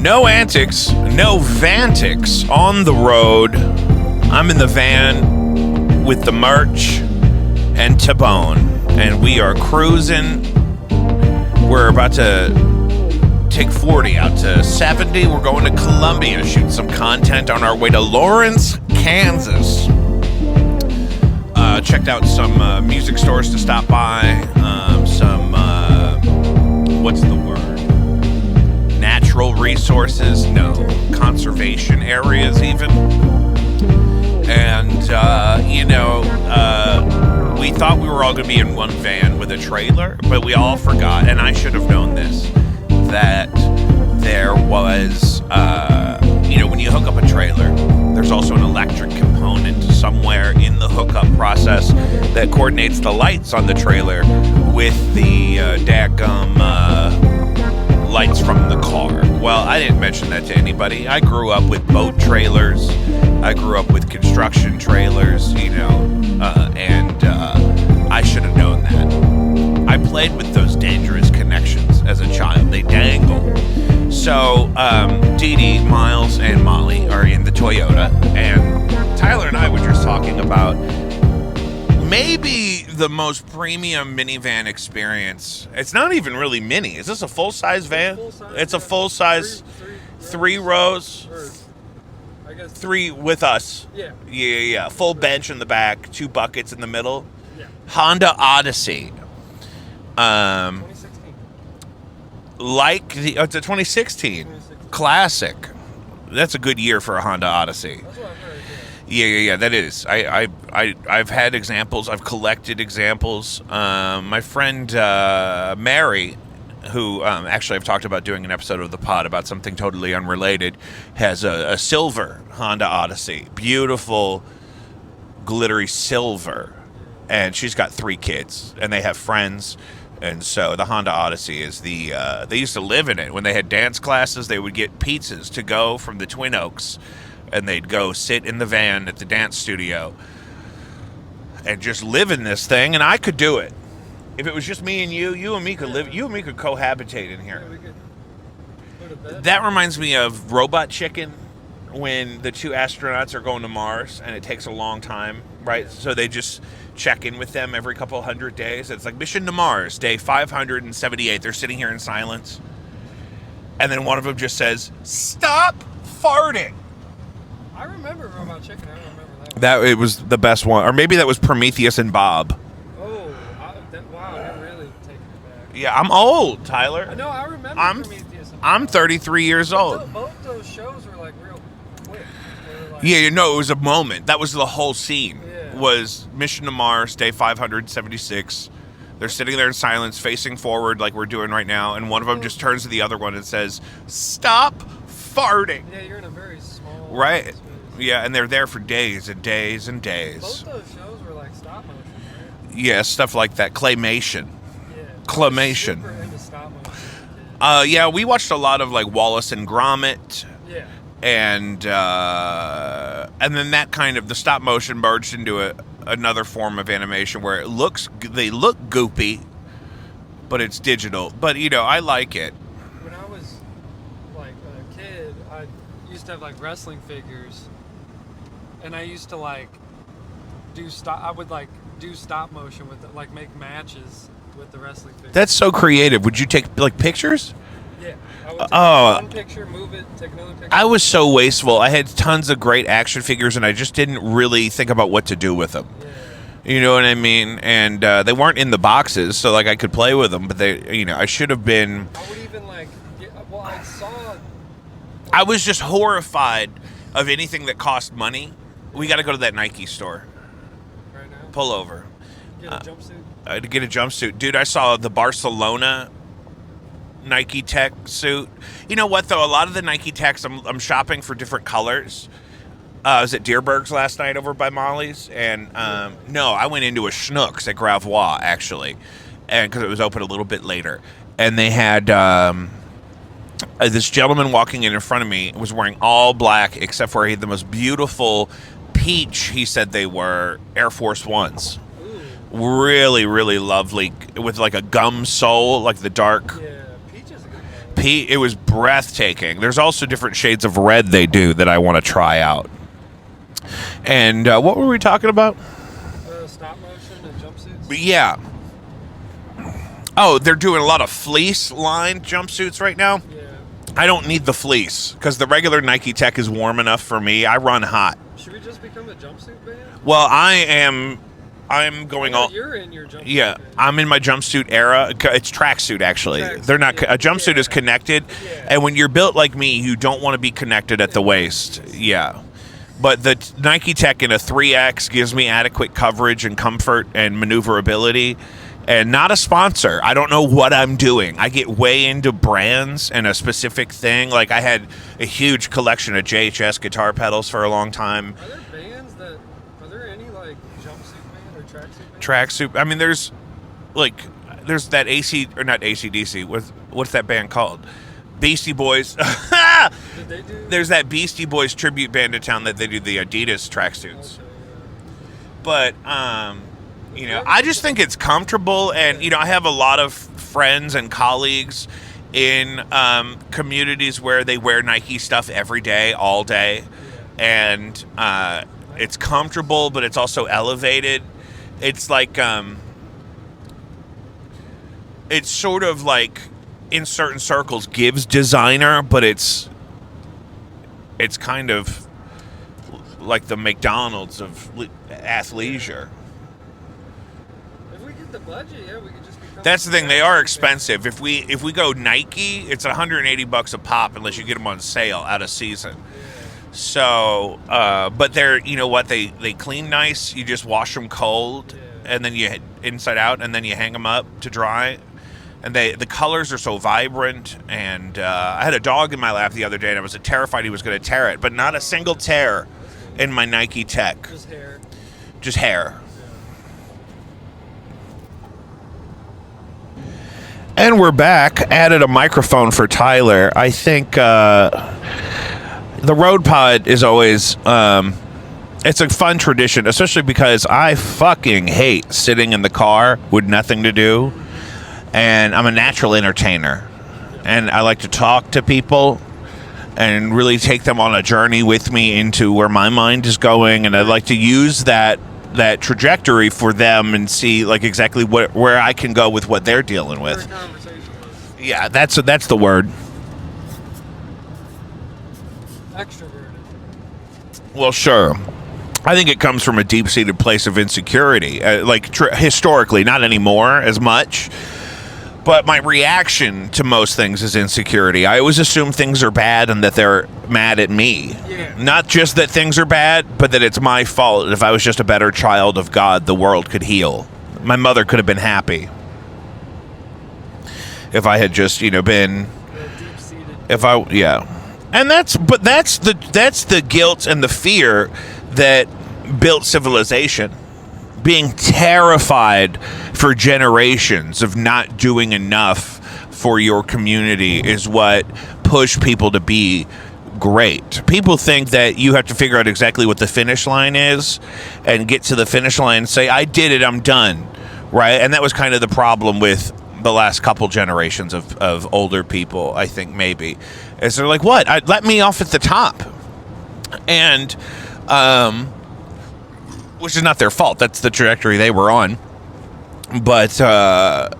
No antics, no vantics on the road. I'm in the van with the merch and Tabone, and we are cruising. We're about to take 40 out to 70. We're going to Columbia, shoot some content on our way to Lawrence, Kansas. Checked out some music stores to stop by, some, what's the word? Natural resources, no, conservation areas even. And, we thought we were all going to be in one van with a trailer, but we all forgot, and I should have known this, that there was, when you hook up a trailer, there's also an electric component somewhere in the hookup process that coordinates the lights on the trailer with the dadgum lights from the car. Well, I didn't mention that to anybody. I grew up with boat trailers. I grew up with construction trailers, and I should have known that. I played with those dangerous connections as a child. They dangle. So, Dee Dee, Miles, and Molly are in the Toyota, and Tyler and I were just talking about maybe the most premium minivan experience. It's not even really mini. Is this a full-size van? It's a full-size, three rows. I guess three with us. Yeah. Full bench in the back, two buckets in the middle. Yeah. Honda Odyssey. 2016. It's a 2016 classic. That's a good year for a Honda Odyssey. That's what I've heard. Yeah, that is. I've had examples. I've collected examples. My friend Mary, who actually I've talked about doing an episode of the pod about something totally unrelated, has a silver Honda Odyssey. Beautiful, glittery silver. And she's got 3 kids, and they have friends. And so the Honda Odyssey is they used to live in it. When they had dance classes, they would get pizzas to go from the Twin Oaks, and they'd go sit in the van at the dance studio and just live in this thing, and I could do it. If it was just me and you and me could live, you and me could cohabitate in here. Yeah, we could go to bed. That reminds me of Robot Chicken, when the 2 astronauts are going to Mars, and it takes a long time, right? Yeah. So they just check in with them every couple hundred days. It's like mission to Mars, day 578. They're sitting here in silence. And then one of them just says, "Stop farting." I remember Robot Chicken. I remember that one. It was the best one. Or maybe that was Prometheus and Bob. Oh, wow, you're really taking it back. Yeah, I'm old, Tyler. No, I remember I'm Prometheus and I'm Bob. 33 years old. Both those shows were like real quick. They were like, Yeah, it was a moment. That was the whole scene. Yeah. Was mission to Mars, day 576. They're sitting there in silence, facing forward like we're doing right now, and one of them just turns to the other one and says, "Stop farting." Yeah, you're in a very small Right. space. Yeah, and they're there for days and days and days. Both those shows were like stop motion, right? Yeah, stuff like that. Claymation. Yeah. Claymation. Super into stop motion. Yeah, we watched a lot of like Wallace and Gromit. Yeah. And then that kind of the stop motion merged into another form of animation where they look goopy, but it's digital. But I like it. When I was like a kid, I used to have like wrestling figures, and I used to like do stop motion with it, like make matches with the wrestling figures. That's so creative. Would you take like pictures? Yeah. I would take one picture, move it, take another picture. I was so wasteful. I had tons of great action figures, and I just didn't really think about what to do with them. Yeah. You know what I mean? And they weren't in the boxes, so like I could play with them. But I should have been. I would even I saw. I was just horrified of anything that cost money. We got to go to that Nike store. Right now. Pull over. Get a jumpsuit. To get a jumpsuit. Dude, I saw the Barcelona Nike Tech suit. You know what, though? A lot of the Nike Techs, I'm shopping for different colors. I was at Deerberg's last night over by Molly's, and no, I went into a Schnucks at Gravois, actually, and because it was open a little bit later. And they had this gentleman walking in front of me was wearing all black, except for he had the most beautiful peach, he said they were, Air Force Ones. Really, really lovely, with like a gum sole, like the dark. Yeah, peach is a good color. It was breathtaking. There's also different shades of red they do that I want to try out. And what were we talking about? Stop motion and jumpsuits. Yeah. Oh, they're doing a lot of fleece-lined jumpsuits right now. Yeah. I don't need the fleece because the regular Nike Tech is warm enough for me. I run hot. Should we just become a jumpsuit band? Well, I'm going all. You're in your jumpsuit. Yeah, band. I'm in my jumpsuit era. It's tracksuit actually. They're not. Yeah. A jumpsuit is connected, and when you're built like me, you don't want to be connected at the waist. Yeah. But the Nike Tech in a 3X gives me adequate coverage and comfort and maneuverability. And not a sponsor. I don't know what I'm doing. I get way into brands and a specific thing. Like I had a huge collection of JHS guitar pedals for a long time. Are there bands that... Are there any, like, jumpsuit band or tracksuit band? Tracksuit. I mean, there's that AC... Or not AC/DC. What's that band called? Beastie Boys. Did they do... There's that Beastie Boys tribute band in town that they do the Adidas tracksuits. Okay, yeah. But, you know, I just think it's comfortable, and you know, I have a lot of friends and colleagues in communities where they wear Nike stuff every day, all day, and it's comfortable, but it's also elevated. It's like it's sort of like in certain circles gives designer, but it's kind of like the McDonald's of athleisure. The budget, yeah, we could just become... That's the thing, they are expensive. If we go Nike, it's $180 a pop unless you get them on sale out of season. So, but they're, you know what, they clean nice. You just wash them cold, and then you inside out, and then you hang them up to dry. And the colors are so vibrant. And I had a dog in my lap the other day, and I was terrified he was going to tear it, but not a single tear in my Nike Tech. Just hair. Just hair. And we're back. Added a microphone for Tyler. I think the Road Pod is always it's a fun tradition, especially because I fucking hate sitting in the car with nothing to do, and I'm a natural entertainer, and I like to talk to people and really take them on a journey with me into where my mind is going, and I like to use that trajectory for them and see like exactly where I can go with what they're dealing with. Yeah, that's the word. Extroverted. Well, sure. I think it comes from a deep-seated place of insecurity, historically, not anymore as much. But my reaction to most things is insecurity. I always assume things are bad and that they're mad at me. Yeah. Not just that things are bad, but that it's my fault. If I was just a better child of God, the world could heal. My mother could have been happy. If I had just, been... Deep-seated. And that's the guilt and the fear that built civilization. Being terrified for generations of not doing enough for your community is what pushed people to be great. People think that you have to figure out exactly what the finish line is and get to the finish line and say, I did it, I'm done, right? And that was kind of the problem with the last couple generations of older people, I think, maybe. Is they're like, what? Let me off at the top. And, which is not their fault. That's the trajectory they were on. But I've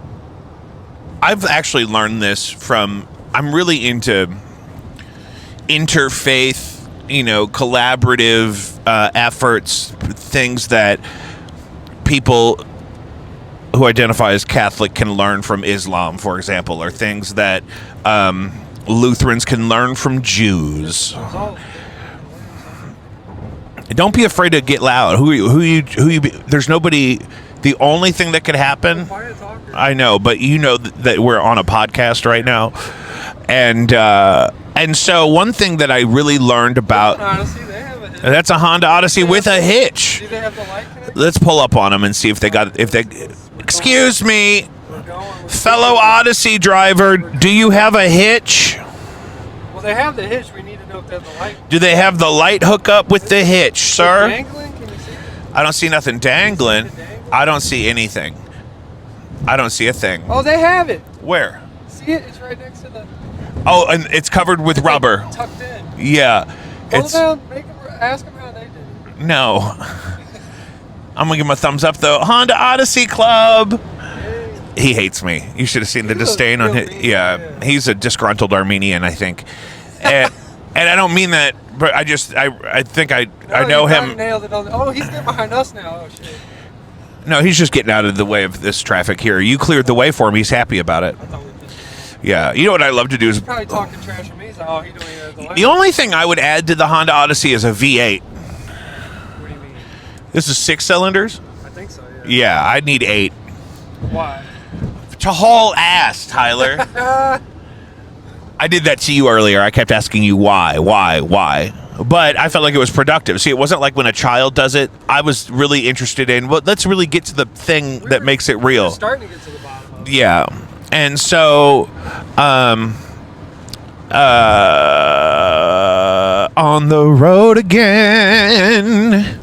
actually learned this from... I'm really into interfaith, collaborative efforts, things that people who identify as Catholic can learn from Islam, for example, or things that Lutherans can learn from Jews. Don't be afraid to get loud. Who you there's nobody. The only thing that could happen, I know, but you know that we're on a podcast right now, and so one thing that I really learned about that's a Honda Odyssey with a hitch. Do they have the light connected? Let's pull up on them and see if they. Excuse me, fellow Odyssey driver, do you have a hitch? Well, they have the hitch. We need to know if they have the light. Do they have the light hookup with the hitch, sir? Dangling? Can you see it? I don't see nothing dangling. I don't see anything. I don't see a thing. Oh, they have it. Where? See see it? It's right next to the. Oh, and it's covered with rubber. Like tucked in. Yeah. Hold it down. Ask them how they did it. No. I'm going to give him a thumbs up, though. Honda Odyssey Club. He hates me. You should have seen the disdain on his. Yeah, he's a disgruntled Armenian, I think. And I don't mean that, but I think I know him. Nailed it on he's getting behind us now. Oh, shit. No, he's just getting out of the way of this traffic here. You cleared the way for him. He's happy about it. I thought we did. Yeah. You know what I love to do is. He's probably talking trash to me. He's like, he don't even have the light. The only thing I would add to the Honda Odyssey is a V8. What do you mean? This is 6 cylinders? I think so, yeah. Yeah, I'd need 8. Why? To haul ass, Tyler. I did that to you earlier. I kept asking you why. But I felt like it was productive. See, it wasn't like when a child does it. I was really interested in, well, let's really get to the thing that makes it real. We're starting to get to the bottom of it. Yeah. And so, on the road again.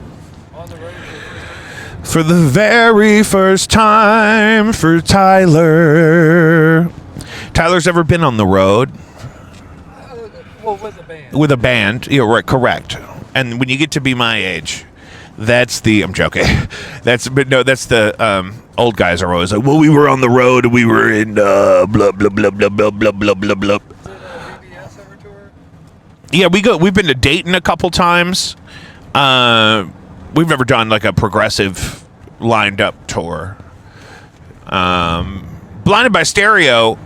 For the very first time for Tyler. Tyler's ever been on the road? Well, with a band. With a band, you're right, correct. And when you get to be my age, that's the. I'm joking. That's the old guys are always like, well, we were on the road. We were in blah blah blah blah blah blah blah blah blah blah. Is it a BBS ever tour? Yeah, we've been to Dayton a couple times. We've never done like a progressive lined up tour. Blinded by Stereo,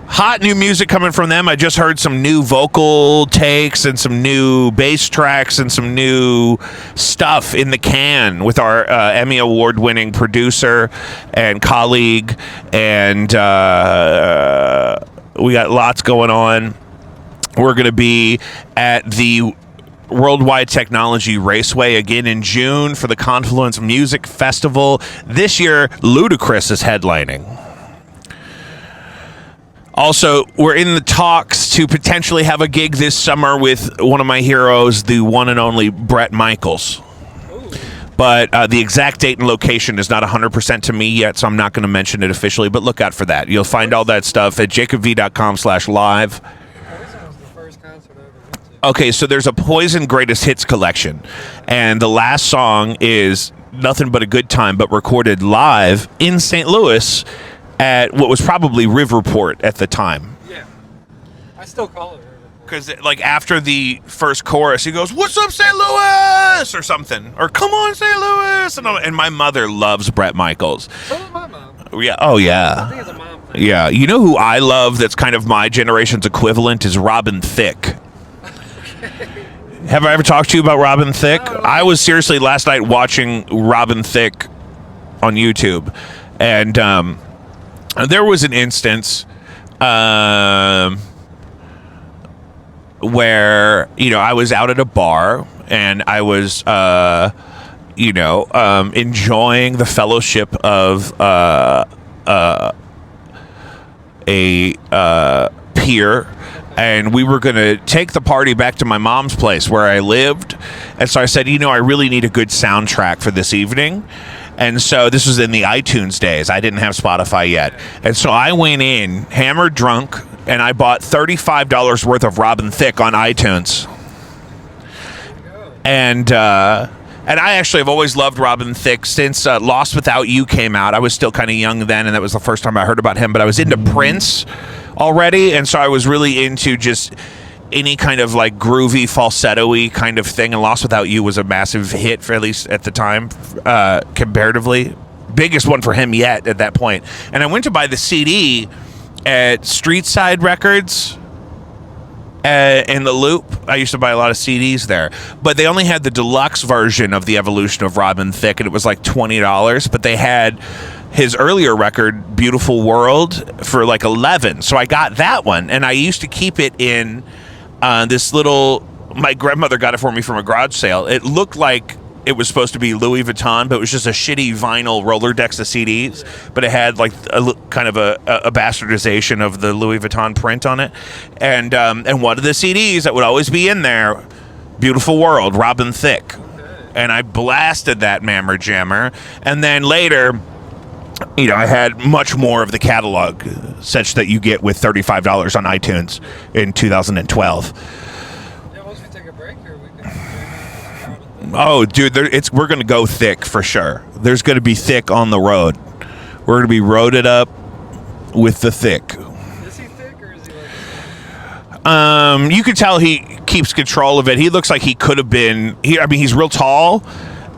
hot new music coming from them. I just heard some new vocal takes and some new bass tracks and some new stuff in the can with our Emmy Award winning producer and colleague, and we got lots going on. We're going to be at the Worldwide Technology Raceway again in June for the Confluence Music Festival. This year, Ludacris is headlining. Also, we're in the talks to potentially have a gig this summer with one of my heroes, the one and only Bret Michaels. But the exact date and location is not 100% to me yet, so I'm not going to mention it officially, but look out for that. You'll find all that stuff at jacobv.com/live. Okay, so there's a Poison Greatest Hits collection, and the last song is Nothing But a Good Time, but recorded live in St. Louis at what was probably Riverport at the time. Yeah, I still call it Riverport. Because, like, after the first chorus, he goes, "What's up, St. Louis?" or something, or "Come on, St. Louis," and my mother loves Bret Michaels. So does my mom. Yeah. Oh, yeah. I think it's a mom thing. Yeah. You know who I love that's kind of my generation's equivalent is Robin Thicke. Have I ever talked to you about Robin Thicke? I was seriously last night watching Robin Thicke on YouTube, and there was an instance where, I was out at a bar and I was, enjoying the fellowship of a peer. And we were going to take the party back to my mom's place where I lived. And so I said, I really need a good soundtrack for this evening. And so this was in the iTunes days. I didn't have Spotify yet. And so I went in, hammered drunk, and I bought $35 worth of Robin Thicke on iTunes. And I actually have always loved Robin Thicke since Lost Without You came out. I was still kind of young then, and that was the first time I heard about him. But I was into Prince already, and so I was really into just any kind of like groovy falsetto-y kind of thing, and Lost Without You was a massive hit, for at least at the time, comparatively biggest one for him yet at that point. And I went to buy the CD at Street Side Records in the Loop. I used to buy a lot of CDs there, but they only had the deluxe version of The Evolution of Robin Thicke, and it was like $20, but they had his earlier record, Beautiful World, for like $11. So I got that one, and I used to keep it in this little. My grandmother got it for me from a garage sale. It looked like it was supposed to be Louis Vuitton, but it was just a shitty vinyl Rolodex of CDs. But it had like a kind of a bastardization of the Louis Vuitton print on it, and one of the CDs that would always be in there, Beautiful World, Robin Thicke, and I blasted that mammer jammer, and then later. I had much more of the catalog, such that you get with $35 on iTunes in 2012. Yeah, once we take a break here, we can. Oh, dude, we're going to go thick for sure. There's going to be thick on the road. We're going to be roaded up with the thick. Is he thick or is he like? You could tell he keeps control of it. He looks like he could have been. He's real tall,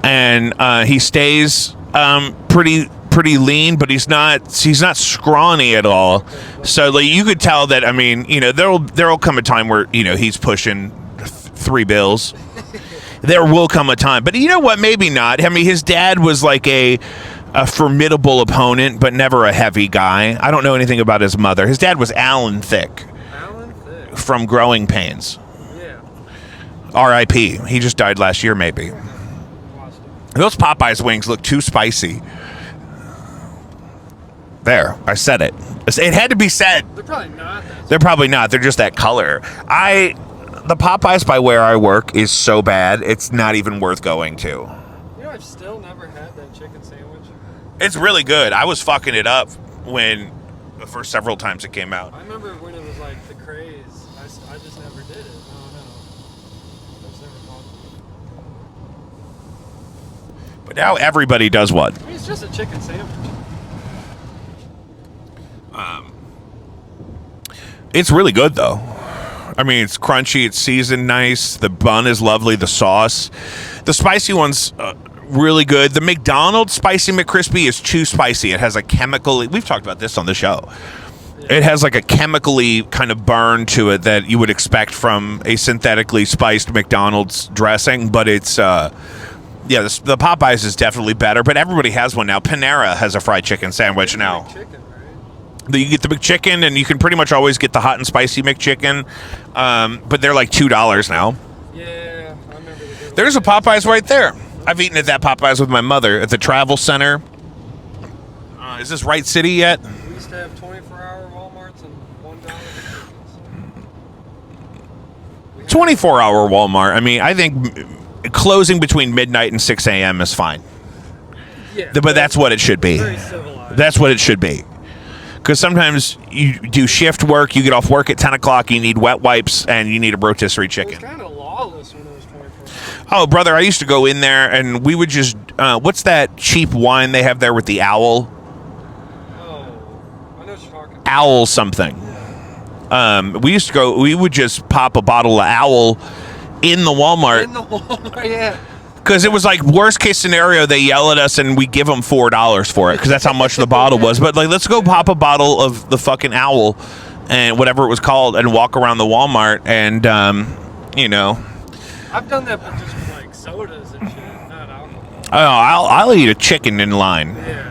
and he stays pretty lean, but he's not scrawny at all. So like, you could tell that. There'll come a time where he's pushing 3 bills. There will come a time, but you know what? Maybe not. His dad was like a formidable opponent, but never a heavy guy. I don't know anything about his mother. His dad was Alan Thicke. Alan Thicke. From Growing Pains. Yeah. R.I.P. He just died last year, maybe. Those Popeyes wings look too spicy. There, I said it. It had to be said. They're probably not. They're probably not. They're just that color. The Popeyes by where I work is so bad, it's not even worth going to. I've still never had that chicken sandwich. It's really good. I was fucking it up for several times it came out. I remember when it was like the craze. I just never did it. I don't know. I just never bought it. But now everybody does one. It's just a chicken sandwich. It's really good though. It's crunchy, it's seasoned nice, the bun is lovely, the sauce. The spicy one's really good. The McDonald's Spicy McCrispy is too spicy. It has a chemical, we've talked about this on the show. Yeah. It has like a chemically kind of burn to it that you would expect from a synthetically spiced McDonald's dressing, but it's the Popeyes is definitely better, but everybody has one now. Panera has a fried chicken sandwich now. You get the McChicken, and you can pretty much always get the hot and spicy McChicken, but they're like $2 now. Yeah, I remember. There's a Popeyes right there. I've eaten at that Popeyes with my mother at the Travel Center. Is this Wright City yet? We used to have 24-hour Walmarts and $1 McChickens. 24-hour Walmart. I think closing between midnight and 6 a.m. is fine. Yeah, but that's what it should be. Very civilized. That's what it should be. Because sometimes you do shift work, you get off work at 10 o'clock, you need wet wipes, and you need a rotisserie chicken. It was kind of lawless when it was 24. Oh, brother, I used to go in there, and we would just... what's that cheap wine they have there with the owl? Oh, I know what you're talking about. Owl something. We would just pop a bottle of Owl in the Walmart. In the Walmart, yeah. Because it was like worst case scenario, they yell at us and we give them $4 for it because that's how much the bottle was. But like, let's go pop a bottle of the fucking Owl and whatever it was called and walk around the Walmart and I've done that, but just with like sodas and shit, not alcohol. Oh, I'll eat a chicken in line. Yeah.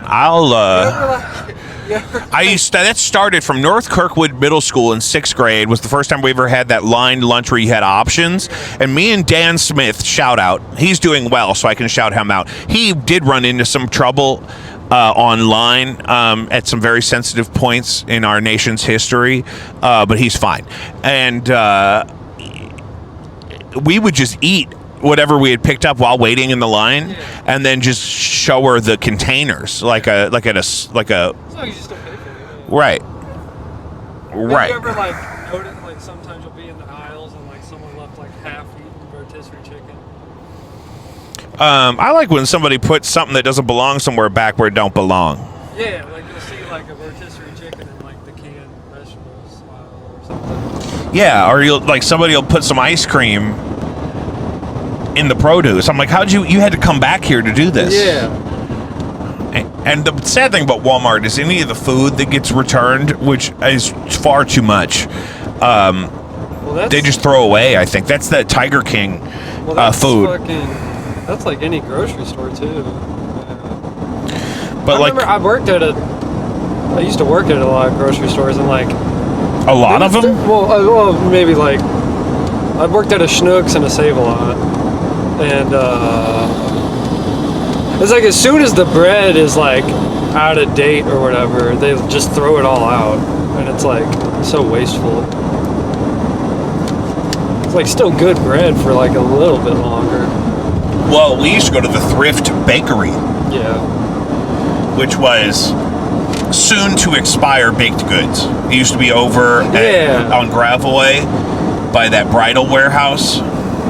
That started from North Kirkwood Middle School in 6th grade. Was the first time we ever had that lined lunch where you had options. And me and Dan Smith, shout out. He's doing well, so I can shout him out. He did run into some trouble online at some very sensitive points in our nation's history, but he's fine. And we would just eat whatever we had picked up while waiting in the line, and then just show her the containers, like a. As long as you still pay for it. Right. Have you ever noticed sometimes you'll be in the aisles and someone left half-eaten rotisserie chicken? I like when somebody puts something that doesn't belong somewhere back where it don't belong. Yeah, you'll see a rotisserie chicken in the canned vegetables aisle or something. Yeah, or somebody will put some ice cream in the produce. I'm like, you had to come back here to do this? Yeah. And the sad thing about Walmart is any of the food that gets returned, which is far too much, they just throw away, I think. That's the Tiger King food. That's like any grocery store, too. But I used to work at a lot of grocery stores, and a lot of them? Well, maybe I worked at a Schnucks and a Save-A-Lot. And it's as soon as the bread is out of date or whatever, they just throw it all out, and it's so wasteful. It's still good bread for a little bit longer. Well, we used to go to the Thrift Bakery. Yeah. which was soon to expire baked goods. It used to be over on Gravois by that bridal warehouse.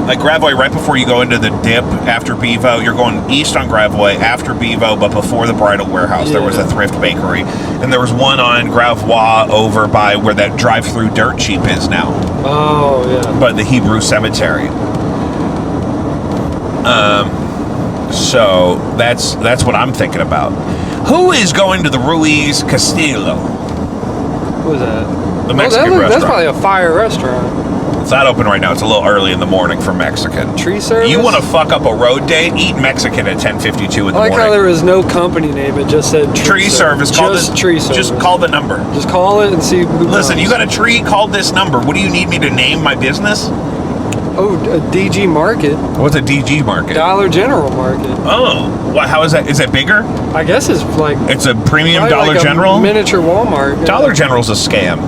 Like Gravois, right before you go into the dip after Bevo, you're going east on Gravois after Bevo, but before the bridal warehouse, there was a thrift bakery. And there was one on Gravois over by where that drive-through Dirt Cheap is now. Oh, yeah. By the Hebrew Cemetery. So that's what I'm thinking about. Who is going to the Ruiz Castillo? What is that? The Mexican restaurant. That's probably a fire restaurant. It's not open right now. It's a little early in the morning for Mexican. Tree service? You want to fuck up a road date? Eat Mexican at 10:52 in the morning. I like how there was no company name. It just said tree service. Tree service. Just call the number. Just call it and see who Listen, comes. you got a tree? Call this number. What do you need me to name my business? Oh, a DG Market. What's a DG Market? Dollar General Market. Oh, how is that? Is it bigger? I guess it's like... It's a premium Dollar like General? A miniature Walmart. Yeah. Dollar General's a scam.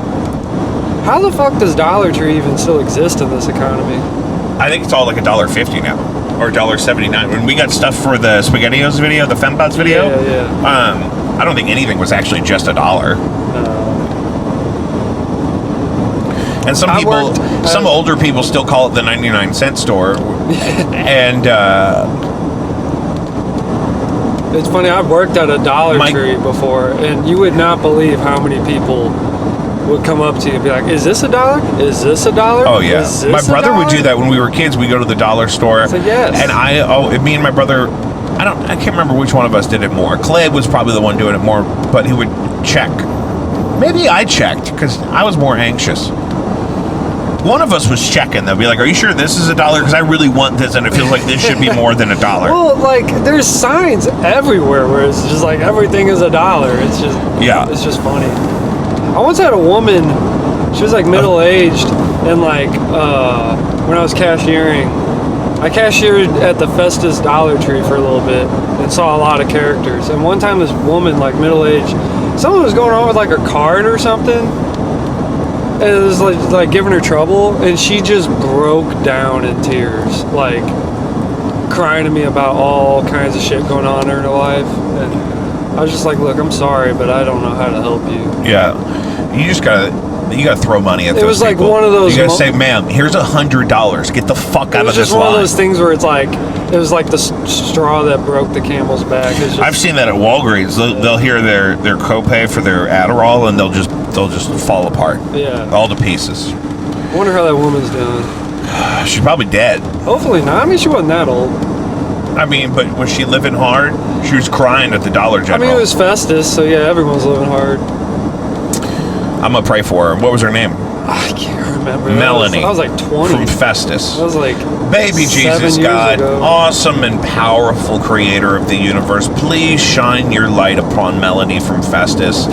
How the fuck does Dollar Tree even still exist in this economy? I think it's all like $1.50 now, or $1.79. When we got stuff for the SpaghettiOs video, the FemBots video, I don't think anything was actually just $1. And some older people still call it the 99-cent store. And it's funny, I've worked at a Dollar Tree before, and you would not believe how many people would come up to you and be like, "Is this $1? Is this $1? Oh yeah, my brother would do that when we were kids. We go to the dollar store, yes. And me and my brother, I can't remember which one of us did it more. Clay was probably the one doing it more, but he would check. Maybe I checked because I was more anxious. One of us was checking. They'll be like, "Are you sure this is $1? Because I really want this, and it feels like this should be more than $1." Well, like there's signs everywhere where it's just like everything is $1. It's just it's just funny. I once had a woman. She was like middle aged, and like when I was cashiering, I cashiered at the Festus Dollar Tree for a little bit and saw a lot of characters. And one time, this woman, like middle aged, something was going on with like her card or something. And it was like giving her trouble, and she just broke down in tears, like crying to me about all kinds of shit going on in her life. And I was just like, "Look, I'm sorry, but I don't know how to help you." Yeah, you gotta throw money at those people. It was like one of those. You gotta say, "Ma'am, here's $100. Get the fuck out of this line." It was just one of those things where it's like it was like the straw that broke the camel's back. I've seen that at Walgreens. They'll hear their copay for their Adderall, and they'll just fall apart. Yeah, all to pieces. I wonder how that woman's doing. She's probably dead. Hopefully not. I mean, she wasn't that old. I mean, but was she living hard? She was crying at the Dollar General. I mean, it was Festus, so yeah, everyone's living hard. I'm gonna pray for her. What was her name? I can't remember. Melanie. I was like 20. From Festus. I was like Baby Jesus, God, awesome and powerful creator of the universe, please shine your light upon Melanie from Festus.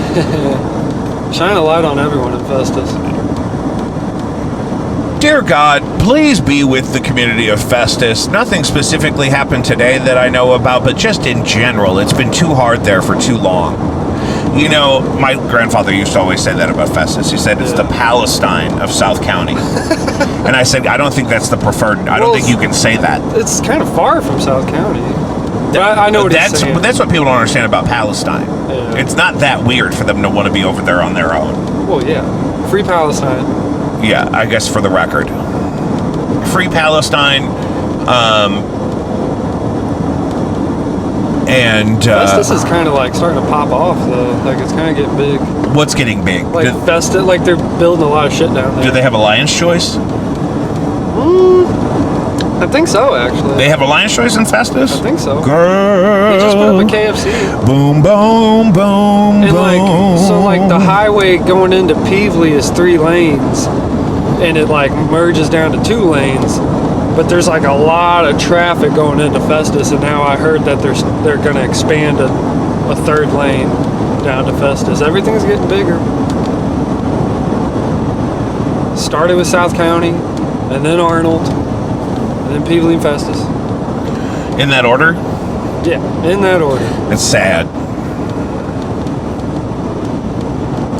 Shine a light on everyone in Festus. Dear God, please be with the community of Festus. Nothing specifically happened today that I know about, but just in general, it's been too hard there for too long. You know, my grandfather used to always say that about Festus. He said it's the Palestine of South County. And I said, I don't think that's the preferred. I don't think you can say that. It's kind of far from South County. I know what he's saying. But that's what people don't understand about Palestine. Yeah. It's not that weird for them to want to be over there on their own. Well, yeah. Free Palestine. Yeah, I guess for the record. Free Palestine. And Festus is kind of like starting to pop off, though. Like it's kind of getting big. What's getting big? Like Festus, like they're building a lot of shit down there. Do they have a Lion's Choice? I think so, actually. They have a Lion's Choice in Festus? I think so. Girl. They just put up a KFC. Boom, boom, boom, and boom. Like the highway going into Peevely is 3 lanes, and it like merges down to 2 lanes. But there's like a lot of traffic going into Festus, and now I heard that they're going to expand a 3rd lane down to Festus. Everything's getting bigger. Started with South County, and then Arnold, and then Peevely and Festus. In that order? Yeah, in that order. It's sad.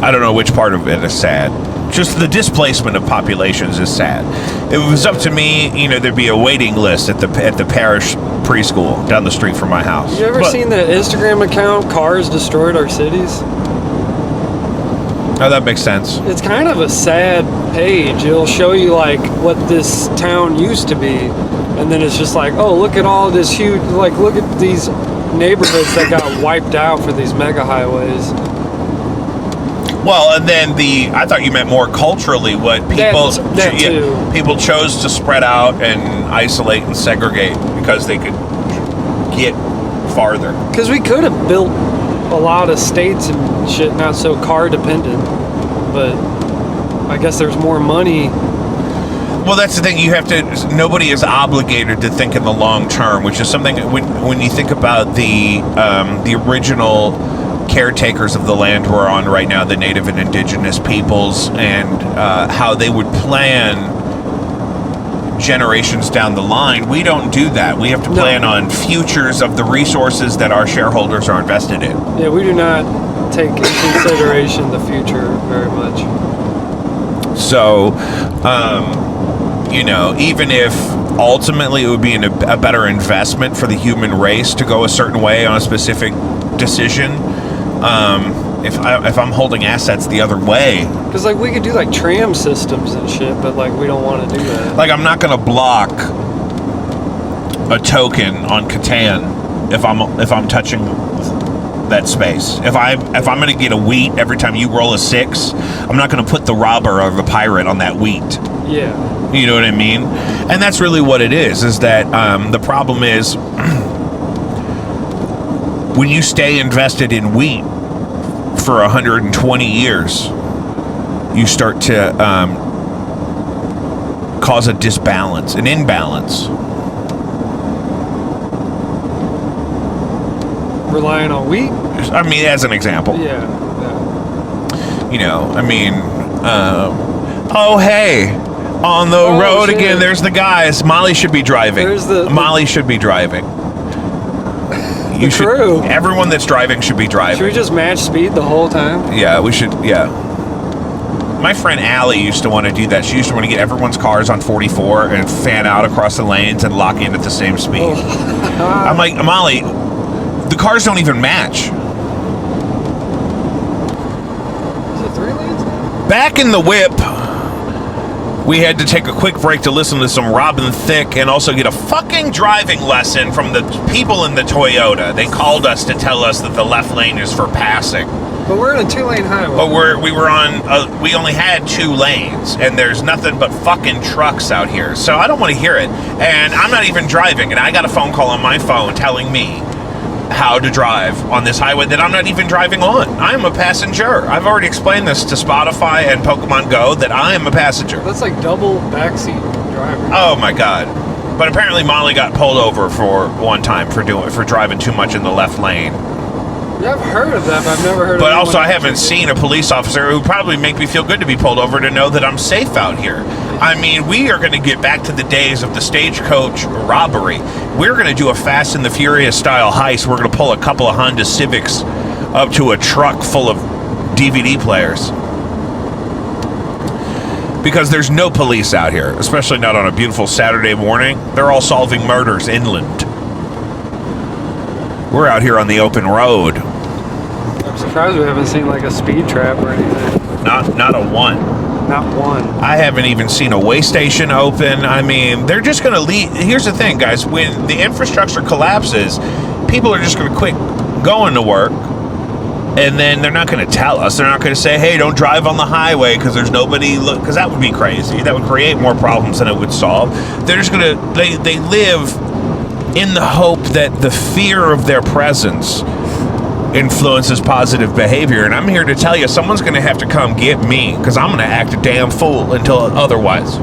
I don't know which part of it is sad. just the displacement of populations is sad. If it was up to me, there'd be a waiting list at the parish preschool down the street from my house. You ever seen the Instagram account, Cars Destroyed Our Cities? Oh, that makes sense. It's kind of a sad page. It'll show you like what this town used to be, and then it's just like, oh, look at all this huge, like, look at these neighborhoods that got wiped out for these mega highways. Well, and then I thought you meant more culturally what people people chose to spread out and isolate and segregate because they could get farther. Because we could have built a lot of states and shit not so car dependent, but I guess there's more money. Well, that's the thing. Nobody is obligated to think in the long term, which is something when you think about the original caretakers of the land we're on right now, the native and indigenous peoples, and how they would plan generations down the line. We don't do that. We have to plan on futures of the resources that our shareholders are invested in. Yeah, we do not take into consideration the future very much. So, even if ultimately it would be a better investment for the human race to go a certain way on a specific decision, if I'm holding assets the other way, because like we could do like tram systems and shit, but like we don't want to do that. Like I'm not going to block a token on Catan if I'm touching that space. If I'm going to get a wheat every time you roll a 6, I'm not going to put the robber or the pirate on that wheat. Yeah. You know what I mean? And that's really what it is that the problem is when you stay invested in wheat for 120 years, you start to cause a disbalance, an imbalance. Relying on wheat? I mean, as an example. Yeah. Oh, hey, on the road shit. Again, there's the guys. Molly should be driving. Molly should be driving. Crew. Everyone that's driving should be driving. Should we just match speed the whole time? Yeah, we should, yeah. My friend Allie used to want to do that. She used to want to get everyone's cars on 44 and fan out across the lanes and lock in at the same speed. Oh. I'm like, Molly, the cars don't even match. Is it 3 lanes now? Back in the whip, we had to take a quick break to listen to some Robin Thicke and also get a fucking driving lesson from the people in the Toyota. They called us to tell us that the left lane is for passing. But we're in a 2-lane highway. But we only had 2 lanes, and there's nothing but fucking trucks out here. So I don't want to hear it. And I'm not even driving, and I got a phone call on my phone telling me how to drive on this highway that I'm not even driving on. I am a passenger. I've already explained this to Spotify and Pokemon Go that I am a passenger. That's like double backseat driver. Oh my god. But apparently Molly got pulled over for one time for driving too much in the left lane. Yeah, I've heard of that, but I've never heard of it. But also I haven't seen a police officer who probably make me feel good to be pulled over to know that I'm safe out here. I mean, we are going to get back to the days of the stagecoach robbery. We're going to do a Fast and the Furious style heist. We're going to pull a couple of Honda Civics up to a truck full of DVD players. Because there's no police out here, especially not on a beautiful Saturday morning. They're all solving murders inland. We're out here on the open road. I'm surprised we haven't seen like a speed trap or anything. Not a one. Not one. I haven't even seen a way station open. I mean, they're just going to leave. Here's the thing, guys. When the infrastructure collapses, people are just going to quit going to work. And then they're not going to tell us. They're not going to say, hey, don't drive on the highway because there's nobody. Because that would be crazy. That would create more problems than it would solve. They're just going to, they live in the hope that the fear of their presence influences positive behavior. And I'm here to tell you, someone's going to have to come get me because I'm going to act a damn fool until otherwise.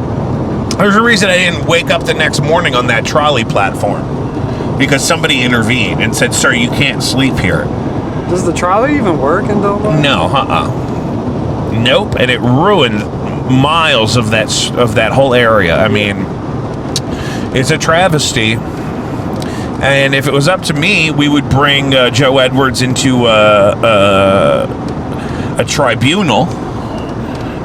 There's a reason I didn't wake up the next morning on that trolley platform because somebody intervened and said, sir, you can't sleep here. Does the trolley even work in Dubai? No, Nope, and it ruined miles of that whole area. I mean, it's a travesty. And if it was up to me, we would bring Joe Edwards into a tribunal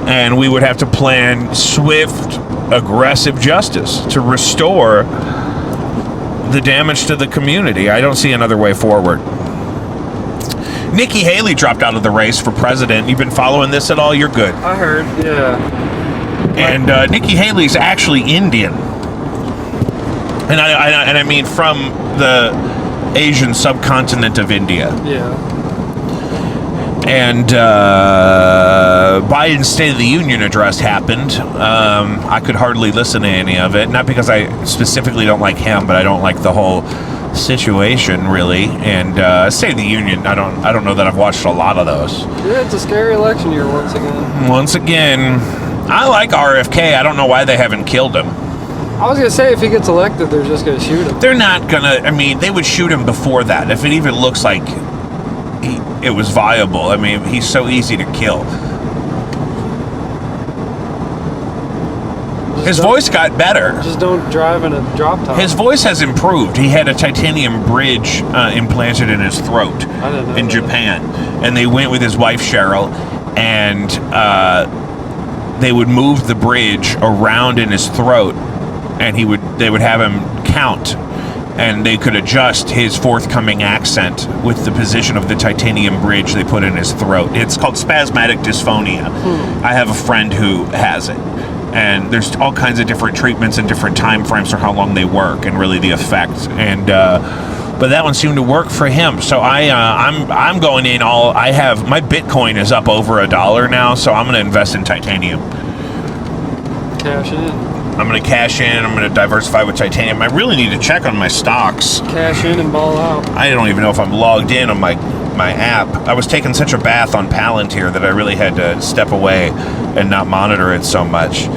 and we would have to plan swift, aggressive justice to restore the damage to the community. I don't see another way forward. Nikki Haley dropped out of the race for president. You've been following this at all? You're good. I heard, yeah. And Nikki Haley's actually Indian. And I mean from the Asian subcontinent of India. Yeah. And Biden's State of the Union address happened. I could hardly listen to any of it. Not because I specifically don't like him, but I don't like the whole situation, really. And State of the Union, I don't know that I've watched a lot of those. Yeah, it's a scary election year once again. Once again, I like RFK. I don't know why they haven't killed him. I was going to say, if he gets elected, they're just going to shoot him. They're not going to... I mean, they would shoot him before that. If it even looks like it was viable. I mean, he's so easy to kill. His voice got better. Just don't drive in a drop top. His voice has improved. He had a titanium bridge implanted in his throat in Japan. And they went with his wife, Cheryl, and they would move the bridge around in his throat, and they would have him count, and they could adjust his forthcoming accent with the position of the titanium bridge they put in his throat. It's called spasmodic dysphonia. I have a friend who has it. And there's all kinds of different treatments and different time frames for how long they work and really the effect. And but that one seemed to work for him. So I'm going in all. My Bitcoin is up over $1 now, so I'm going to invest in titanium. Cash in. I'm going to cash in. I'm going to diversify with titanium. I really need to check on my stocks. Cash in and ball out. I don't even know if I'm logged in on my app. I was taking such a bath on Palantir that I really had to step away and not monitor it so much.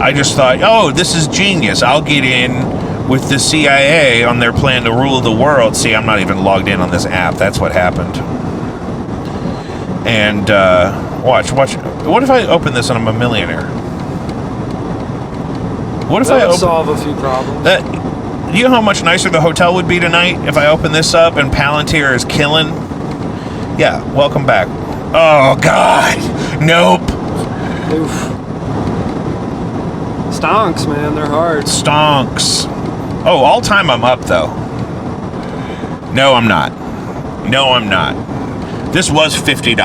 I just thought, oh, this is genius. I'll get in with the CIA on their plan to rule the world. See, I'm not even logged in on this app. That's what happened. And watch. What if I open this and I'm a millionaire? What if that would solve a few problems? Do you know how much nicer the hotel would be tonight if I open this up and Palantir is killing? Yeah, welcome back. Oh, God. Nope. Oof. Stonks, man. They're hard. Stonks. Oh, all time I'm up, though. No, I'm not. This was $50.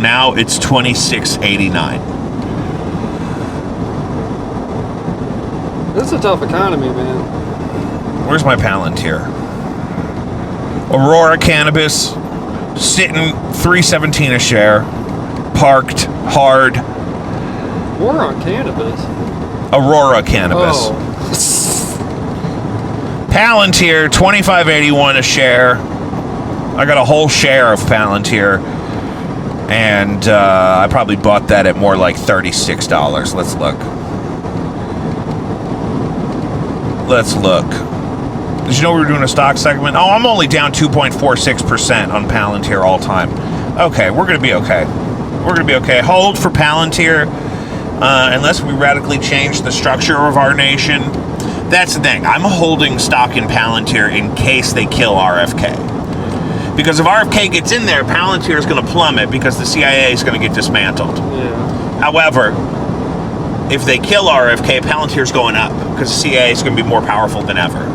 Now it's $26.89. It's a tough economy, man. Where's my Palantir? Aurora Cannabis, sitting $3.17 a share, parked hard. Aurora Cannabis. Aurora Cannabis. Oh. Palantir, $25.81 a share. I got a whole share of Palantir, and I probably bought that at more like $36. Let's look. Did you know we were doing a stock segment? Oh, I'm only down 2.46% on Palantir all time. Okay, we're going to be okay. Hold for Palantir unless we radically change the structure of our nation. That's the thing. I'm holding stock in Palantir in case they kill RFK. Because if RFK gets in there, Palantir is going to plummet because the CIA is going to get dismantled. Yeah. However, if they kill RFK, Palantir's going up because the CIA is going to be more powerful than ever.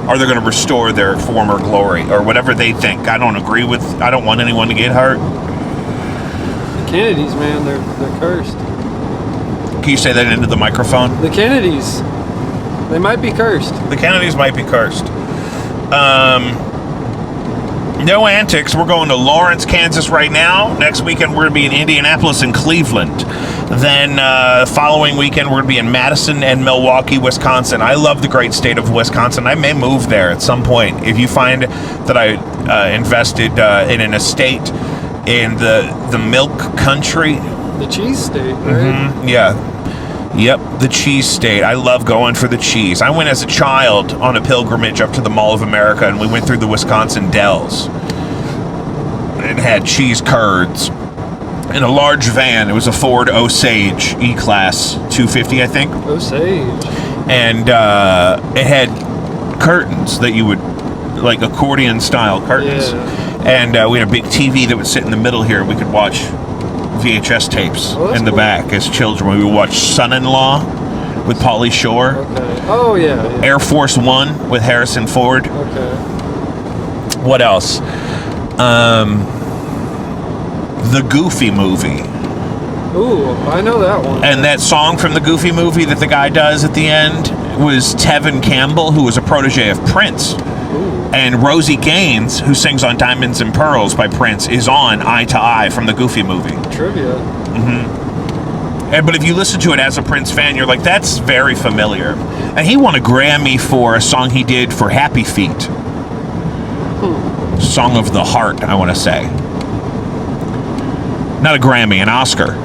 Or they're going to restore their former glory or whatever they think. I don't want anyone to get hurt. The Kennedys, man, they're cursed. Can you say that into the microphone? The Kennedys, they might be cursed. The Kennedys might be cursed. No Antics. We're going to Lawrence, Kansas right now. Next weekend, we're going to be in Indianapolis and Cleveland. Then following weekend, we're going to be in Madison and Milwaukee, Wisconsin. I love the great state of Wisconsin. I may move there at some point. If you find that I invested in an estate in the milk country. The cheese state, right? Mm-hmm, yeah. Yep, the cheese state. I love going for the cheese. I went as a child on a pilgrimage up to the Mall of America, and we went through the Wisconsin Dells. It had cheese curds in a large van. It was a Ford Osage E-Class 250, I think. Osage. And it had curtains that you would, like accordion-style curtains. Yeah. And we had a big TV that would sit in the middle here. We could watch VHS tapes Oh, that's in the cool. back as children. We would watch Son-in-Law with Pauly Shore, Okay. Oh, yeah. Air Force One with Harrison Ford. Okay. What else? The Goofy movie. Ooh, I know that one. And that song from the Goofy movie that the guy does at the end was Tevin Campbell, who was a protege of Prince. Ooh. And Rosie Gaines, who sings on Diamonds and Pearls by Prince, is on Eye to Eye from the Goofy movie. Trivia. But if you listen to it as a Prince fan, you're like, that's very familiar. And he won a Grammy for a song he did for Happy Feet. Song of the Heart, I want to say. Not a Grammy, an Oscar.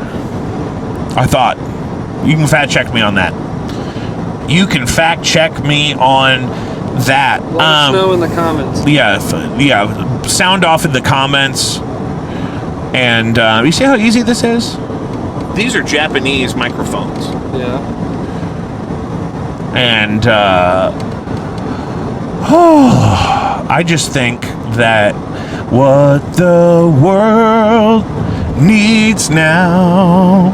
I thought. You can fact check me on that. You can fact check me on that. Let us know in the comments. Yeah. Sound off in the comments. And you see how easy this is? These are Japanese microphones. Yeah. And I just think that what the world needs now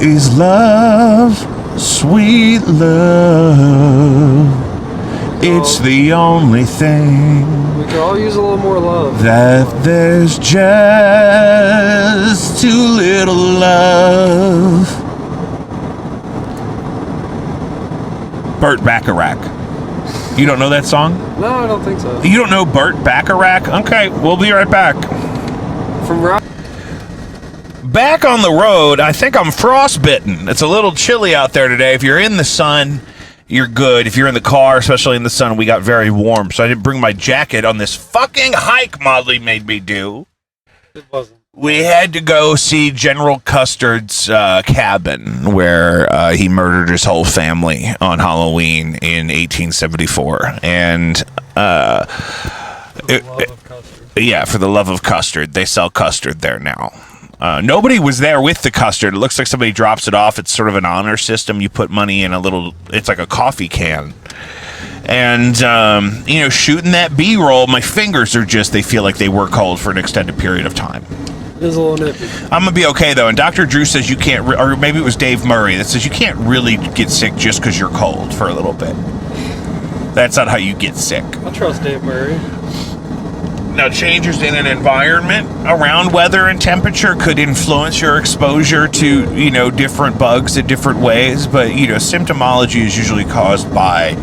is love, sweet love. It's the only thing We could all use a little more love. that there's just too little love. Burt Bacharach. You don't know that song? No, I don't think so. You don't know Burt Bacharach? Okay, we'll be right back. From Rock. Back on the road, I think I'm frostbitten. It's a little chilly out there today. If you're in the sun, you're good. If you're in the car, especially in the sun, we got very warm. So I didn't bring my jacket on this fucking hike Molly made me do. It wasn't. We had to go see General Custard's cabin where he murdered his whole family on Halloween in 1874. And For the love of custard. yeah, for the love of custard. They sell custard there now. Nobody was there with the custard. It looks like somebody drops it off. It's sort of an honor system. You put money in a little, it's like a coffee can. And, shooting that B-roll, my fingers are just, they feel like they were cold for an extended period of time. It is a little nippy. I'm going to be okay, though. And Dr. Drew says you can't, or maybe it was Dave Murray that says you can't really get sick just because you're cold for a little bit. That's not how you get sick. I trust Dave Murray. Now, changes in an environment around weather and temperature could influence your exposure to, different bugs in different ways. But, symptomology is usually caused by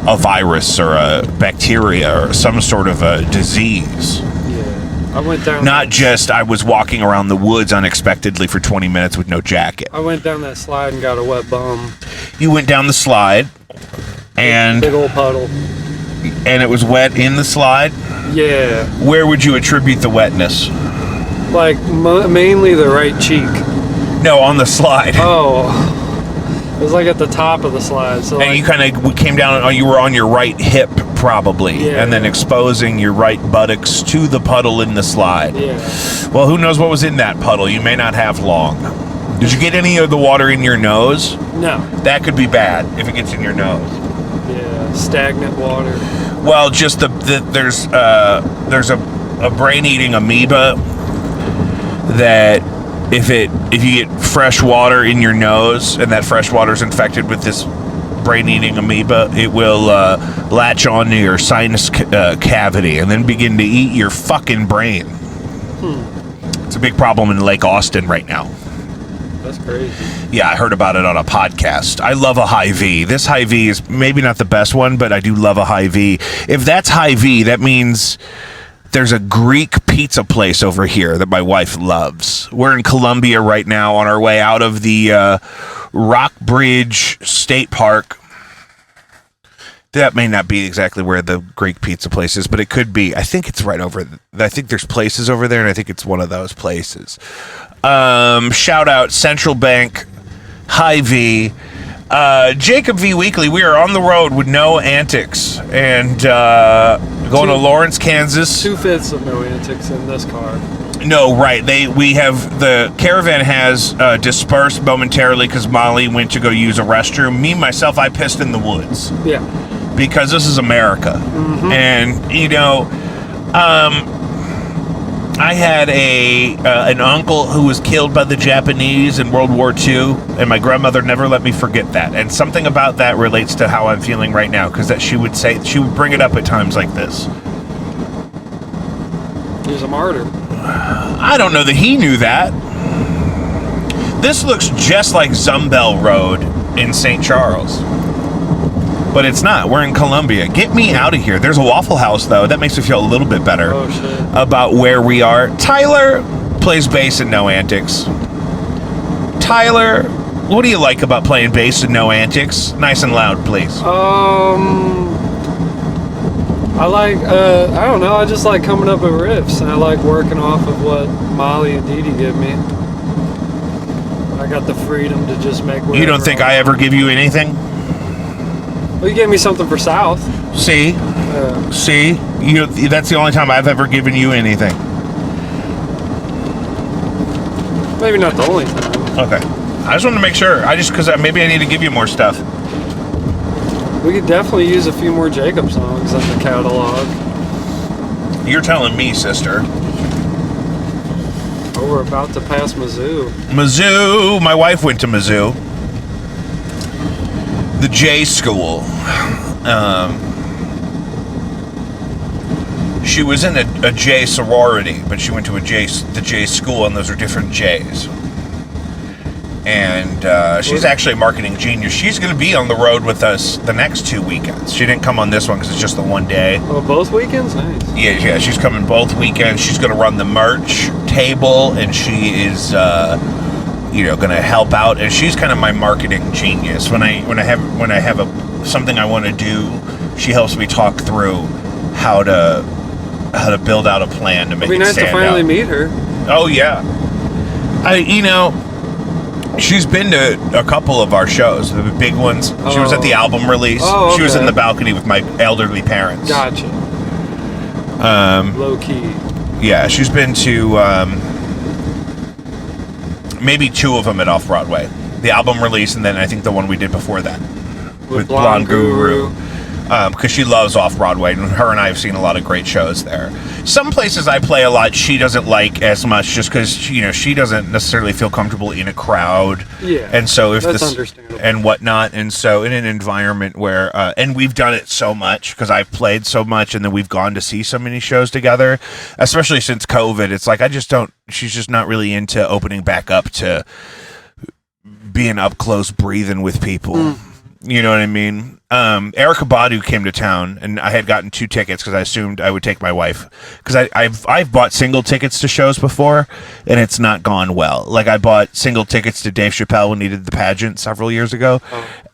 a virus or a bacteria or some sort of a disease. Yeah. I went down. Not just I was walking around the woods unexpectedly for 20 minutes with no jacket. I went down that slide and got a wet bum. You went down the slide and Big old puddle. it was wet in the slide? Yeah. Where would you attribute the wetness? Like, mainly the right cheek. No, on the slide. Oh. It was like at the top of the slide. So And you kind of came down, you were on your right hip probably, Yeah. and then exposing your right buttocks to the puddle in the slide. Yeah. Well, who knows what was in that puddle? You may not have long. Did you get any of the water in your nose? No. That could be bad if it gets in your nose. Yeah. Stagnant water. Well, just there's a brain-eating amoeba that if you get fresh water in your nose and that fresh water is infected with this brain-eating amoeba, it will latch onto your sinus cavity and then begin to eat your fucking brain. It's a big problem in Lake Austin right now. That's crazy. Yeah, I heard about it on a podcast. I love a high V. This high V is maybe not the best one, but I do love a high V. If that's high V, that means there's a Greek pizza place over here that my wife loves. We're in Columbia right now on our way out of the Rockbridge State Park. That may not be exactly where the Greek pizza place is, but it could be. I think it's right over. I think there's places over there, and I think it's one of those places. Shout out Central Bank, High V, Jacob V Weekly. We are on the road with No Antics and going to Lawrence, Kansas. 2/5 of No Antics in this car. No, right. We have the caravan has dispersed momentarily because Molly went to go use a restroom. Me myself, I pissed in the woods. Yeah. Because this is America. And I had an uncle who was killed by the Japanese in World War II, and my grandmother never let me forget that. And something about that relates to how I'm feeling right now, because that she would bring it up at times like this. He was a martyr. I don't know that he knew that. This looks just like Zumbell Road in St. Charles. But it's not. We're in Columbia. Get me out of here. There's a Waffle House, though. That makes me feel a little bit better about where we are. Tyler plays bass in No Antics. Tyler, what do you like about playing bass in No Antics? Nice and loud, please. I like, I don't know, I just like coming up with riffs, and I like working off of what Molly and Dee Dee give me. I got the freedom to just make whatever. You don't think I ever give you anything? Well, you gave me something for South. See? See? That's the only time I've ever given you anything. Maybe not the only time. Okay. I just wanted to make sure. Because maybe I need to give you more stuff. We could definitely use a few more Jacob songs on the catalog. You're telling me, sister. Oh, we're about to pass Mizzou. Mizzou. My wife went to Mizzou. The J School. She was in a J sorority, but she went to the J School, and those are different J's. And she's actually a marketing genius. She's going to be on the road with us the next 2 weekends. She didn't come on this one because it's just the one day. Oh, both weekends? Nice. Yeah, she's coming both weekends. She's going to run the merch table, and she is, going to help out. And she's kind of my marketing genius. When I have something I want to do, she helps me talk through how to build out a plan to make it stand out. It'd be nice to finally meet her. Oh yeah, she's been to a couple of our shows, the big ones. She was at the album release. Oh, okay. She was in the balcony with my elderly parents. Gotcha. Low key. Yeah, she's been to maybe 2 of them at Off-Broadway. The album release, and then I think the one we did before that. With Blonde Guru. Because she loves Off-Broadway, and her and I have seen a lot of great shows there. Some places I play a lot, she doesn't like as much, just because she doesn't necessarily feel comfortable in a crowd. Yeah, and so that's understandable. And whatnot, and so in an environment where, and we've done it so much because I've played so much, and then we've gone to see so many shows together, especially since COVID. It's like she's just not really into opening back up to being up close, breathing with people. You know what I mean? Erykah Badu came to town, and I had gotten 2 tickets because I assumed I would take my wife. Because I've bought single tickets to shows before, and it's not gone well. Like, I bought single tickets to Dave Chappelle when he did the pageant several years ago,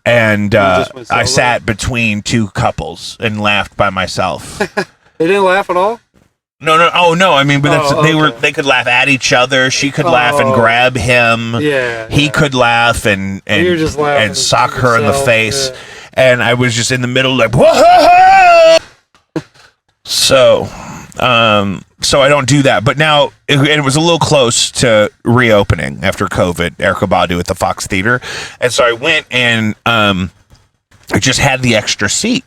and I sat between 2 couples and laughed by myself. They didn't laugh at all? No. Oh no! I mean, but they could laugh at each other. She could laugh and grab him. Yeah. He could laugh and sock her in the face. Yeah. And I was just in the middle, like, whoa! So I don't do that. But now it was a little close to reopening after COVID. Erykah Badu at the Fox Theater, and so I went and I just had the extra seat.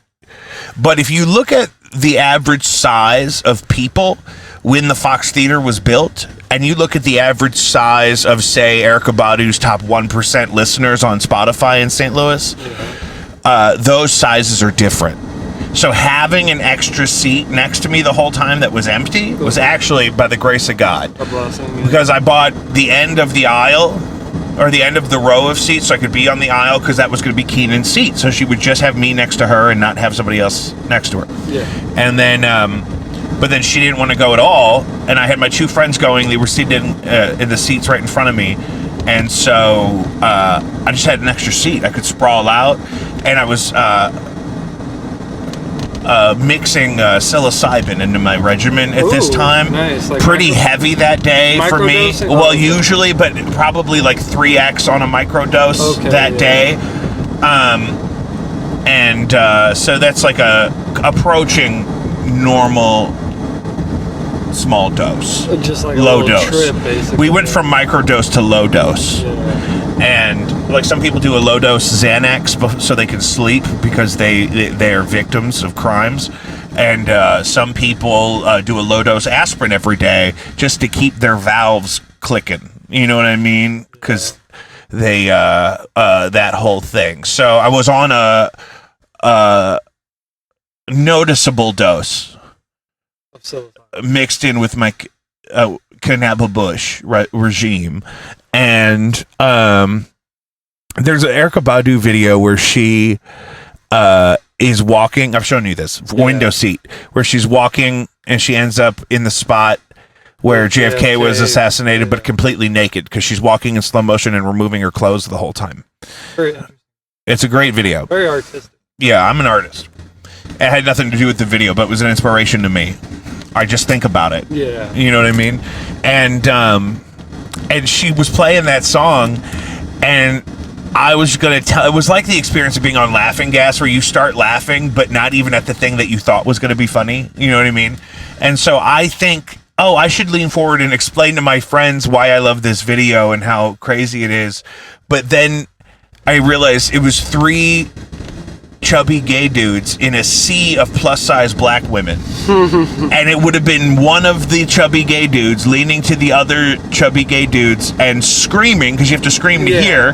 But if you look at the average size of people when the Fox Theater was built, and you look at the average size of, say, Erykah Badu's top 1% listeners on Spotify in St. Louis, those sizes are different. So having an extra seat next to me the whole time that was empty was actually by the grace of God. A blessing. Yeah. Because I bought the end of the aisle, or the end of the row of seats, so I could be on the aisle, because that was going to be Keenan's seat. So she would just have me next to her and not have somebody else next to her. Yeah. And then, but then she didn't want to go at all, and I had my 2 friends going. They were seated in the seats right in front of me, and so I just had an extra seat. I could sprawl out, and I was mixing psilocybin into my regimen at this time. Nice. Like pretty heavy that day for me. Microdosing? Well, usually, but probably like 3x on a microdose day. So that's like approaching normal small dose. Just like low a little dose. Trip, basically. We went from microdose to low dose. Yeah. And like some people do a low dose Xanax so they can sleep because they are victims of crimes, some people do a low dose aspirin every day just to keep their valves clicking. You know what I mean? Because they that whole thing. So I was on a noticeable dose mixed in with my cannabis regime, and there's an Erykah Badu video where she is walking. I've shown you this window seat where she's walking and she ends up in the spot where JFK was assassinated, but completely naked because she's walking in slow motion and removing her clothes the whole time. It's a great video. Very artistic. Yeah, I'm an artist. It had nothing to do with the video, but it was an inspiration to me. I just think about it. Yeah. You know what I mean? And she was playing that song, and I was going to tell... It was like the experience of being on Laughing Gas, where you start laughing, but not even at the thing that you thought was going to be funny. You know what I mean? And so I think, I should lean forward and explain to my friends why I love this video and how crazy it is. But then I realized it was 3 chubby gay dudes in a sea of plus-size black women. And it would have been one of the chubby gay dudes leaning to the other chubby gay dudes and screaming, because you have to scream to hear,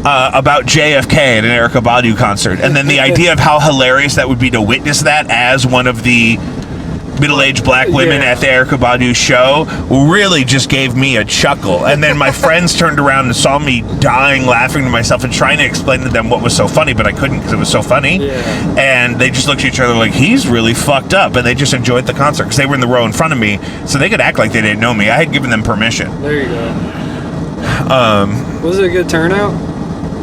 about JFK at an Erykah Badu concert. And then the idea of how hilarious that would be to witness that as one of the middle-aged black women at the Erykah Badu show really just gave me a chuckle. And then my friends turned around and saw me dying laughing to myself and trying to explain to them what was so funny, but I couldn't because it was so funny. And they just looked at each other like, he's really fucked up. And they just enjoyed the concert because they were in the row in front of me, so they could act like they didn't know me. I had given them permission. There you go. Was it a good turnout?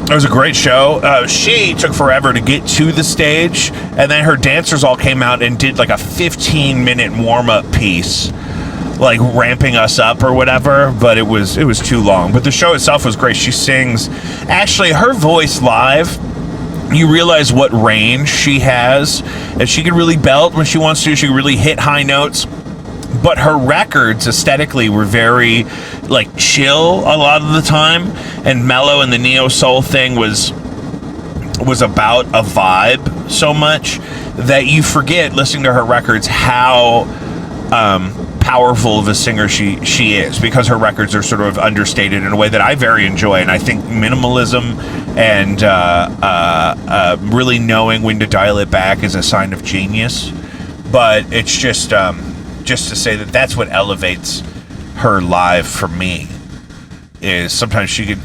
It was a great show. She took forever to get to the stage, and then her dancers all came out and did like a 15-minute warm-up piece, like ramping us up or whatever, but it was too long. But the show itself was great. She sings. Actually, her voice live, you realize what range she has, and she can really belt when she wants to. She can really hit high notes. But her records aesthetically were very like chill a lot of the time, and mellow, and the neo soul thing was about a vibe so much that you forget listening to her records how powerful of a singer she is, because her records are sort of understated in a way that I very enjoy. And I think minimalism and really knowing when to dial it back is a sign of genius. But it's just to say that that's what elevates her live for me, is sometimes she could,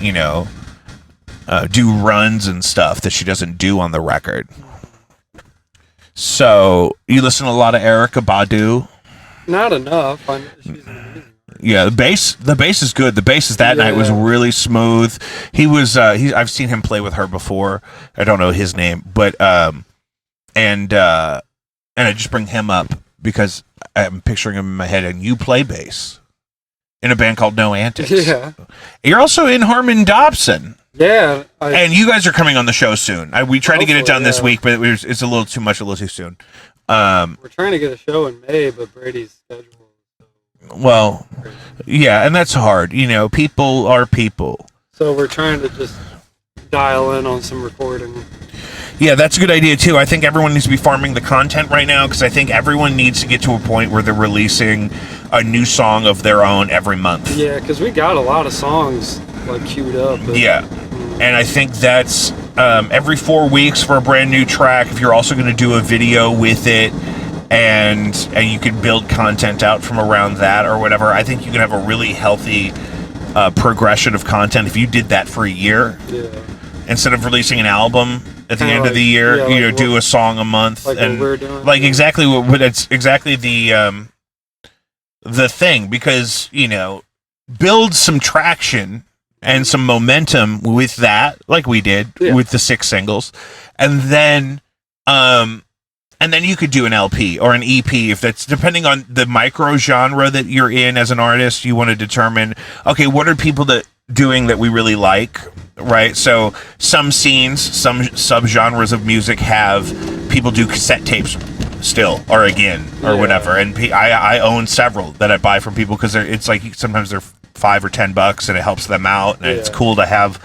do runs and stuff that she doesn't do on the record. So, you listen to a lot of Erykah Badu? Not enough. She's amazing. Yeah, the bass is good. The bass that night was really smooth. He was, I've seen him play with her before. I don't know his name, but, and I just bring him up because I'm picturing him in my head, and you play bass in a band called No Antics. Yeah. You're also in Harmon Dobson. Yeah. And you guys are coming on the show soon. We tried to get it done this week, but it's a little too much, a little too soon. We're trying to get a show in May, but Brady's schedule. Well, yeah, and that's hard. People are people. So we're trying to just dial in on some recording. Yeah, that's a good idea, too. I think everyone needs to be farming the content right now, because I think everyone needs to get to a point where they're releasing a new song of their own every month. Yeah, because we got a lot of songs, queued up. Yeah, and I think that's every 4 weeks for a brand new track. If you're also going to do a video with it, and you can build content out from around that or whatever, I think you can have a really healthy progression of content if you did that for a year. Yeah. Instead of releasing an album at the end of the year, do a song a month, and what we're doing. Exactly what it's exactly the thing, because build some traction and some momentum with that, like we did with the 6 singles, and then you could do an LP or an EP if that's depending on the micro genre that you're in as an artist. You want to determine, okay, what are people doing that we really like, right? So some scenes, some subgenres of music have people do cassette tapes still or again or whatever, and I own several that I buy from people because it's like sometimes they're $5 or $10 and it helps them out, and it's cool to have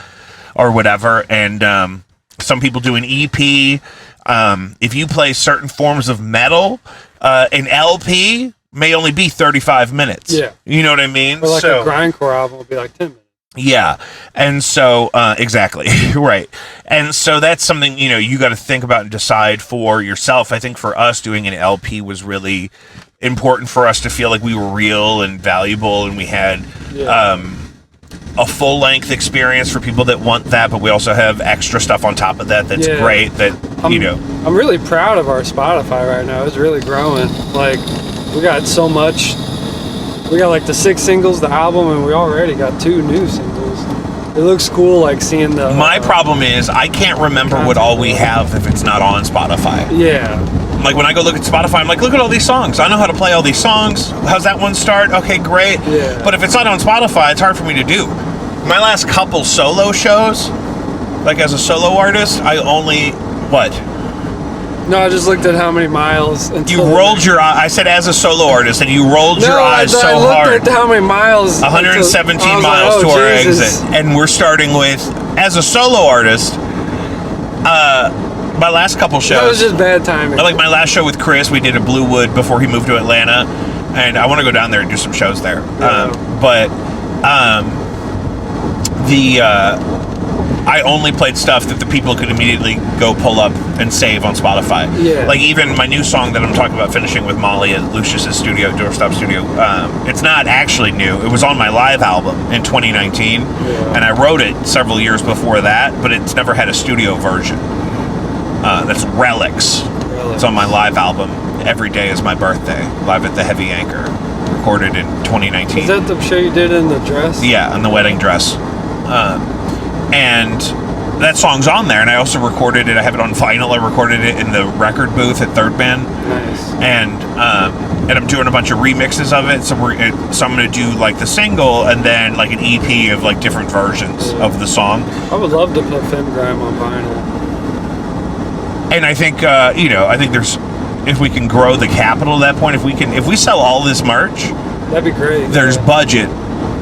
or whatever. And some people do an EP. If you play certain forms of metal, an LP may only be 35 minutes. Yeah. You know what I mean? Or like a grindcore album would be like 10 minutes. Yeah. And so, exactly. Right. And so that's something, you got to think about and decide for yourself. I think for us, doing an LP was really important for us to feel like we were real and valuable, and we had a full-length experience for people that want that, but we also have extra stuff on top of that that's great that, I'm really proud of our Spotify right now. It's really growing. Like, we got so much. We got like the 6 singles, the album, and we already got 2 new singles. It looks cool, like seeing the... My problem is I can't remember what all we have if it's not on Spotify. Yeah. Like, when I go look at Spotify, I'm like, look at all these songs. I know how to play all these songs. How's that one start? Okay, great. Yeah. But if it's not on Spotify, it's hard for me to do. My last couple solo shows, like as a solo artist, I only... What? No, I just looked at how many miles. You rolled your eye. I said as a solo artist, and you rolled your eyes so hard. I looked at how many miles. 117 miles to our exit. And we're starting with, as a solo artist, my last couple shows. That was just bad timing. Like my last show with Chris, we did a Bluewood before he moved to Atlanta. And I want to go down there and do some shows there. I only played stuff that the people could immediately go pull up and save on Spotify. Yeah. Like even my new song that I'm talking about finishing with Molly at Lucius's studio, Doorstop Studio, it's not actually new. It was on my live album in 2019, and I wrote it several years before that, but it's never had a studio version. That's Relics. It's on my live album, Every Day Is My Birthday, live at the Heavy Anchor, recorded in 2019. Is that the show you did in the dress? Yeah, in the wedding dress. And that song's on there, and I also recorded it. I have it on vinyl. I recorded it in the record booth at Third Band. Nice. And I'm doing a bunch of remixes of it. So I'm going to do like the single and then like an EP of like different versions of the song. I would love to put Femme Grime on vinyl. And I think I think there's, if we can grow the capital at that point, if we sell all this merch, that'd be great. There's budget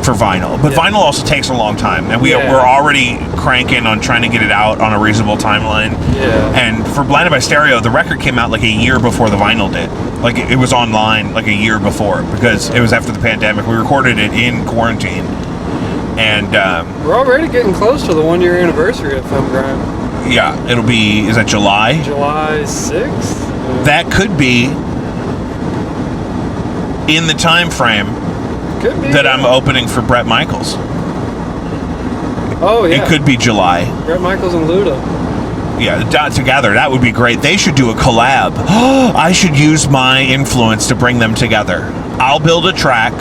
for vinyl, but vinyl also takes a long time, and we're already cranking on trying to get it out on a reasonable timeline. And for Blinded by Stereo, the record came out like a year before the vinyl did. Like it was online like a year before, because it was after the pandemic. We recorded it in quarantine, and we're already getting close to the 1-year anniversary of Femme Grime. Yeah, it'll be, is that July 6th? That could be in the time frame that I'm opening for Bret Michaels. Oh, yeah. It could be July. Bret Michaels and Luda. Yeah, together. That would be great. They should do a collab. I should use my influence to bring them together. I'll build a track.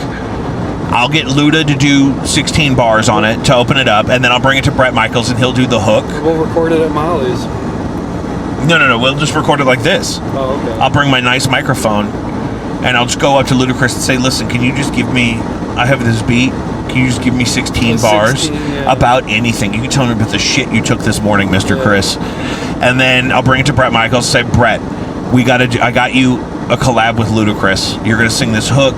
I'll get Luda to do 16 bars on it to open it up, and then I'll bring it to Bret Michaels, and he'll do the hook. We'll record it at Molly's. No. We'll just record it like this. Oh, okay. I'll bring my nice microphone, and I'll just go up to Ludacris and say, listen, can you just give me, I have this beat, can you just give me 16 bars about anything? You can tell me about the shit you took this morning, Mr. Chris. And then I'll bring it to Bret Michaels, say, Bret, I got you a collab with Ludacris. You're going to sing this hook.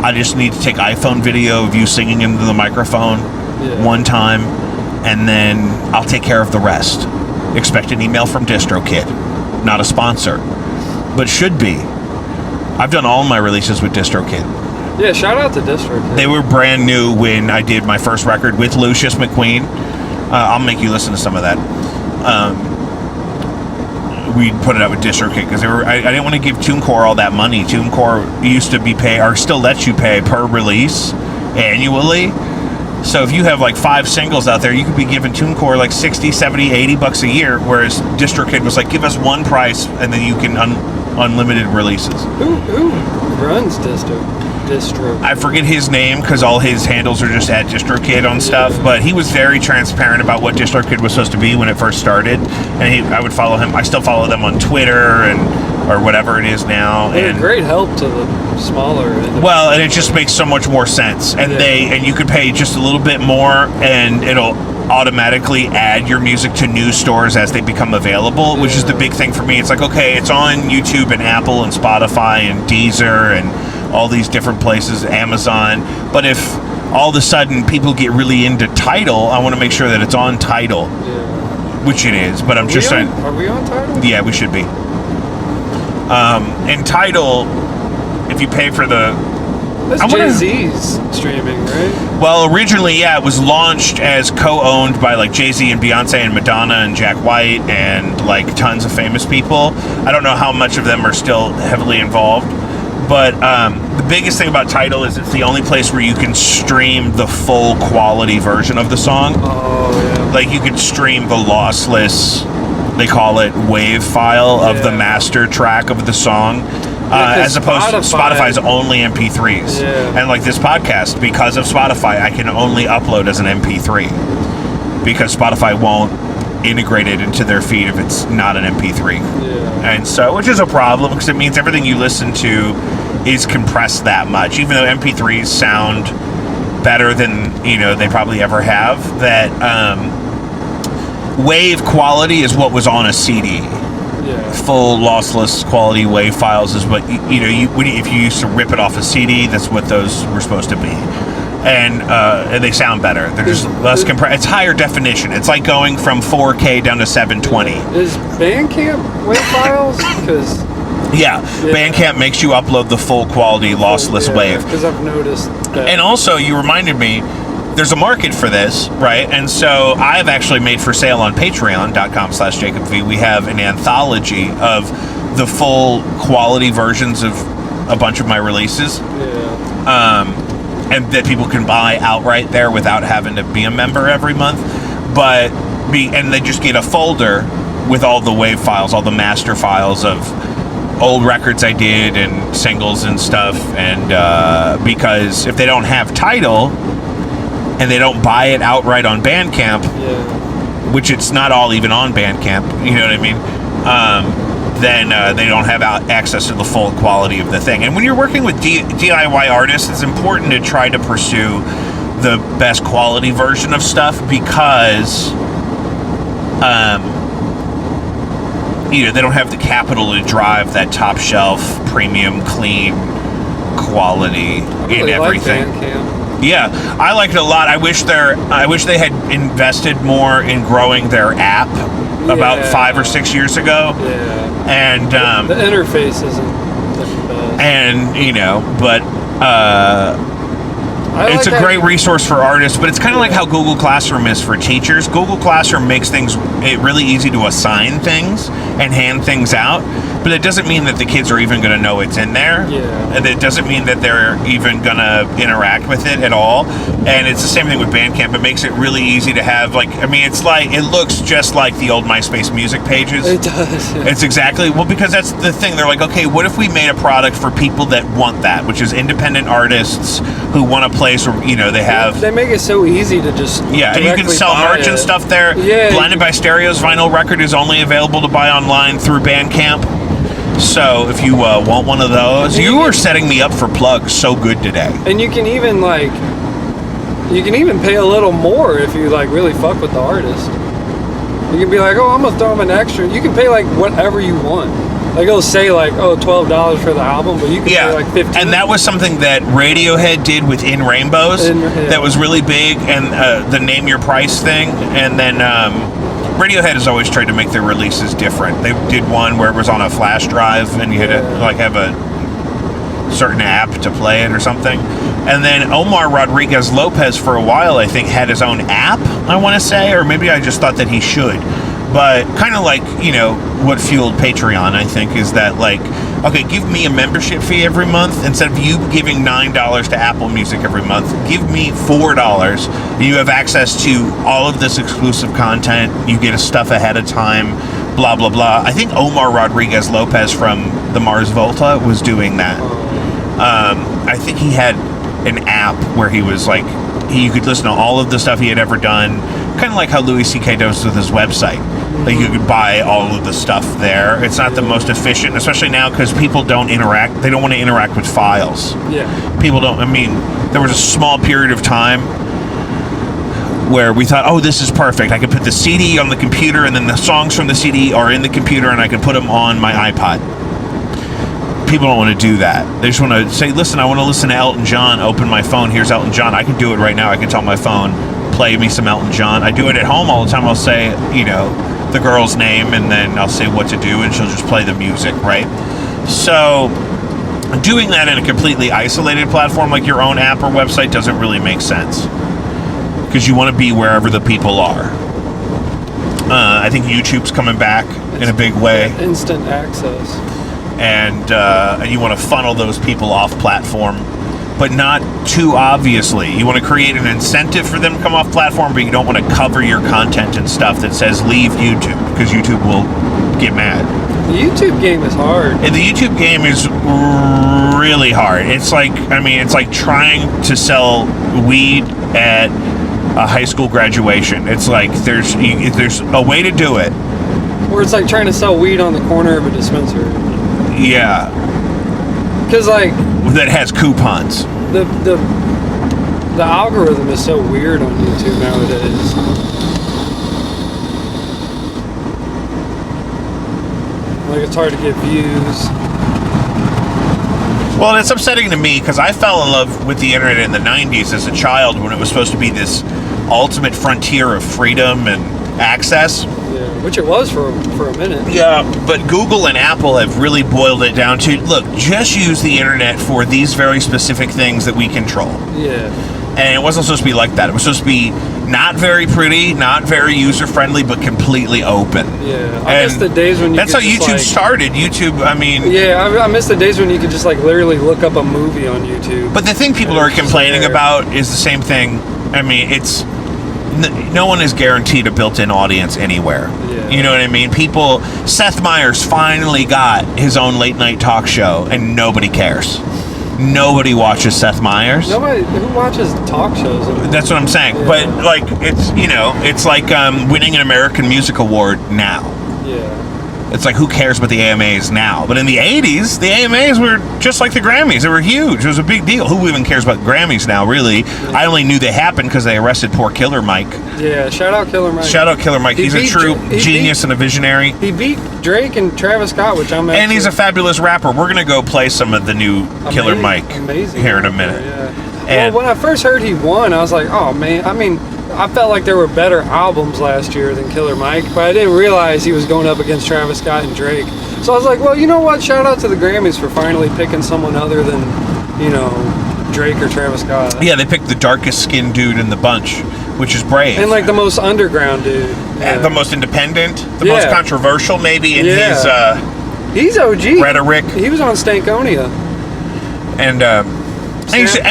I just need to take iPhone video of you singing into the microphone one time, and then I'll take care of the rest. Expect an email from DistroKid. Not a sponsor, but should be. I've done all my releases with DistroKid. Yeah, shout out to DistroKid. They were brand new when I did my first record with Lucius McQueen. I'll make you listen to some of that. We put it out with DistroKid because I didn't want to give TuneCore all that money. TuneCore used to be or still lets you pay per release annually. So if you have like 5 singles out there, you could be giving TuneCore like 60, 70, 80 bucks a year, whereas DistroKid was like, give us one price and then you can unlimited releases. Who runs Distro? I forget his name because all his handles are just at DistroKid on stuff, but he was very transparent about what DistroKid was supposed to be when it first started, and I would follow him. I still follow them on Twitter or whatever it is now. And great help to the smaller. Well, and it just makes so much more sense, and and you could pay just a little bit more, and it'll automatically add your music to news stores as they become available, which is the big thing for me. It's like, okay, it's on YouTube and Apple and Spotify and Deezer and all these different places, Amazon, but if all of a sudden people get really into Tidal, I want to make sure that it's on Tidal. which it is, but I'm just saying. Are we on Tidal? Yeah, we should be. And Tidal, if you pay for the... That's Jay-Z's streaming, right? Well, originally, yeah, it was launched as co-owned by, like, Jay-Z and Beyonce and Madonna and Jack White and, like, tons of famous people. I don't know how much of them are still heavily involved. But the biggest thing about Tidal is it's the only place where you can stream the full quality version of the song. Oh, yeah. Like, you can stream the lossless, they call it, wave file of the master track of the song. As opposed to Spotify's only MP3s. Yeah. And like this podcast, because of Spotify, I can only upload as an MP3. Because Spotify won't integrate it into their feed if it's not an MP3. Yeah. And so, which is a problem, because it means everything you listen to is compressed that much. Even though MP3s sound better than, you know, they probably ever have, that wave quality is what was on a CD. Yeah. Full lossless quality wave files is what if you used to rip it off a CD, that's what those were supposed to be, and they sound better. They're just less compressed. It's higher definition. It's like going from 4K down to 720. Is Bandcamp wave files? Because Bandcamp makes you upload the full quality lossless wave. Because I've noticed that. And also, you reminded me, there's a market for this, right? And so I've actually made for sale on patreon.com/JacobV. We have an anthology of the full quality versions of a bunch of my releases. Yeah. And that people can buy outright there without having to be a member every month. And they just get a folder with all the wave files, all the master files of old records I did and singles and stuff. And because if they don't have Tidal, and they don't buy it outright on Bandcamp, which it's not all even on Bandcamp, you know what I mean? Then they don't have access to the full quality of the thing. And when you're working with DIY artists, it's important to try to pursue the best quality version of stuff because, they don't have the capital to drive that top shelf, premium, clean quality in everything. Like Bandcamp. Yeah, I like it a lot. I wish they had invested more in growing their app about 5 or 6 years ago. Yeah. And the interface isn't the best. And it's a great resource for artists, but it's kind of like how Google Classroom is for teachers. Google Classroom makes it really easy to assign things and hand things out, but it doesn't mean that the kids are even going to know it's in there. Yeah. And it doesn't mean that they're even going to interact with it at all. And it's the same thing with Bandcamp. It makes it really easy to have, it looks just like the old MySpace music pages. It does. Yeah. It's exactly, because that's the thing. They're like, okay, what if we made a product for people that want that, which is independent artists who want a place where, they have... They make it so easy to just and you can sell merch and stuff there. Yeah. Blinded by Stereo's vinyl record is only available to buy online through Bandcamp. So if you want one of those, you are setting me up for plugs so good today. And you can even pay a little more if you really fuck with the artist. You can be like, oh, I'm gonna throw them an extra. You can pay whatever you want. It'll say $12 for the album, but you can pay $15. And that was something that Radiohead did with In Rainbows that was really big, and the Name Your Price thing. And then Radiohead has always tried to make their releases different. They did one where it was on a flash drive, and you had to have a certain app to play it or something. And then Omar Rodriguez Lopez, for a while, I think, had his own app, I want to say, or maybe I just thought that he should. But kind of what fueled Patreon, I think, is that okay, give me a membership fee every month. Instead of you giving $9 to Apple Music every month, give me $4. You have access to all of this exclusive content. You get stuff ahead of time, blah, blah, blah. I think Omar Rodriguez Lopez from the Mars Volta was doing that. I think he had an app where he was you could listen to all of the stuff he had ever done, kind of like how Louis C.K. does with his website. You could buy all of the stuff there. It's not the most efficient, especially now because people don't interact. They don't want to interact with files. Yeah. People don't. There was a small period of time where we thought, oh, this is perfect. I could put the CD on the computer, and then the songs from the CD are in the computer, and I can put them on my iPod. People don't want to do that. They just want to say, listen, I want to listen to Elton John. Open my phone. Here's Elton John. I can do it right now. I can tell my phone, play me some Elton John. I do it at home all the time. I'll say, the girl's name, and then I'll say what to do, and she'll just play the music, right? So doing that in a completely isolated platform like your own app or website doesn't really make sense, because you want to be wherever the people are. I think YouTube's coming back in a big way. Instant access. And you want to funnel those people off platform, but not too obviously. You want to create an incentive for them to come off platform, but you don't want to cover your content and stuff that says leave YouTube, because YouTube will get mad. The YouTube game is hard. And the YouTube game is really hard. It's like trying to sell weed at a high school graduation. It's like there's a way to do it. Or it's like trying to sell weed on the corner of a dispensary. Yeah. Because like that has coupons. The algorithm is so weird on YouTube nowadays. Like it's hard to get views. Well, it's upsetting to me because I fell in love with the internet in the 90s as a child, when it was supposed to be this ultimate frontier of freedom and access. Yeah, which it was for a minute. Yeah, but Google and Apple have really boiled it down to, look, just use the internet for these very specific things that we control. Yeah. And it wasn't supposed to be like that. It was supposed to be not very pretty, not very user-friendly, but completely open. Yeah, I miss the days when you that's how YouTube started. YouTube, I mean... Yeah, I miss the days when you could just like literally look up a movie on YouTube. But the thing people are complaining about is the same thing. I mean, it's... No one is guaranteed a built-in audience anywhere. Yeah. You know what I mean? Seth Meyers finally got his own late-night talk show, and nobody cares. Nobody watches Seth Meyers. Nobody who watches talk shows. That's what I'm saying. Yeah. But like it's like winning an American Music Award now. Yeah. It's like, who cares about the AMAs now? But in the 80s, the AMAs were just like the Grammys. They were huge. It was a big deal. Who even cares about Grammys now, really? Yeah. I only knew they happened because they arrested poor Killer Mike. Yeah, shout out Killer Mike. Shout out Killer Mike. He's a true genius and a visionary. He beat Drake and Travis Scott, which I'm And he's a fabulous rapper. We're going to go play some of the new Killer Mike here in a minute. Yeah. And when I first heard he won, I was like, oh, man. I mean, I felt like there were better albums last year than Killer Mike, but I didn't realize he was going up against Travis Scott and Drake. So I was like, well, you know what? Shout out to the Grammys for finally picking someone other than, Drake or Travis Scott. Yeah, they picked the darkest skinned dude in the bunch, which is brave. And like the most underground dude. Yeah. The most independent, the most controversial maybe in his he's OG. Rhetoric. He was on Stankonia. And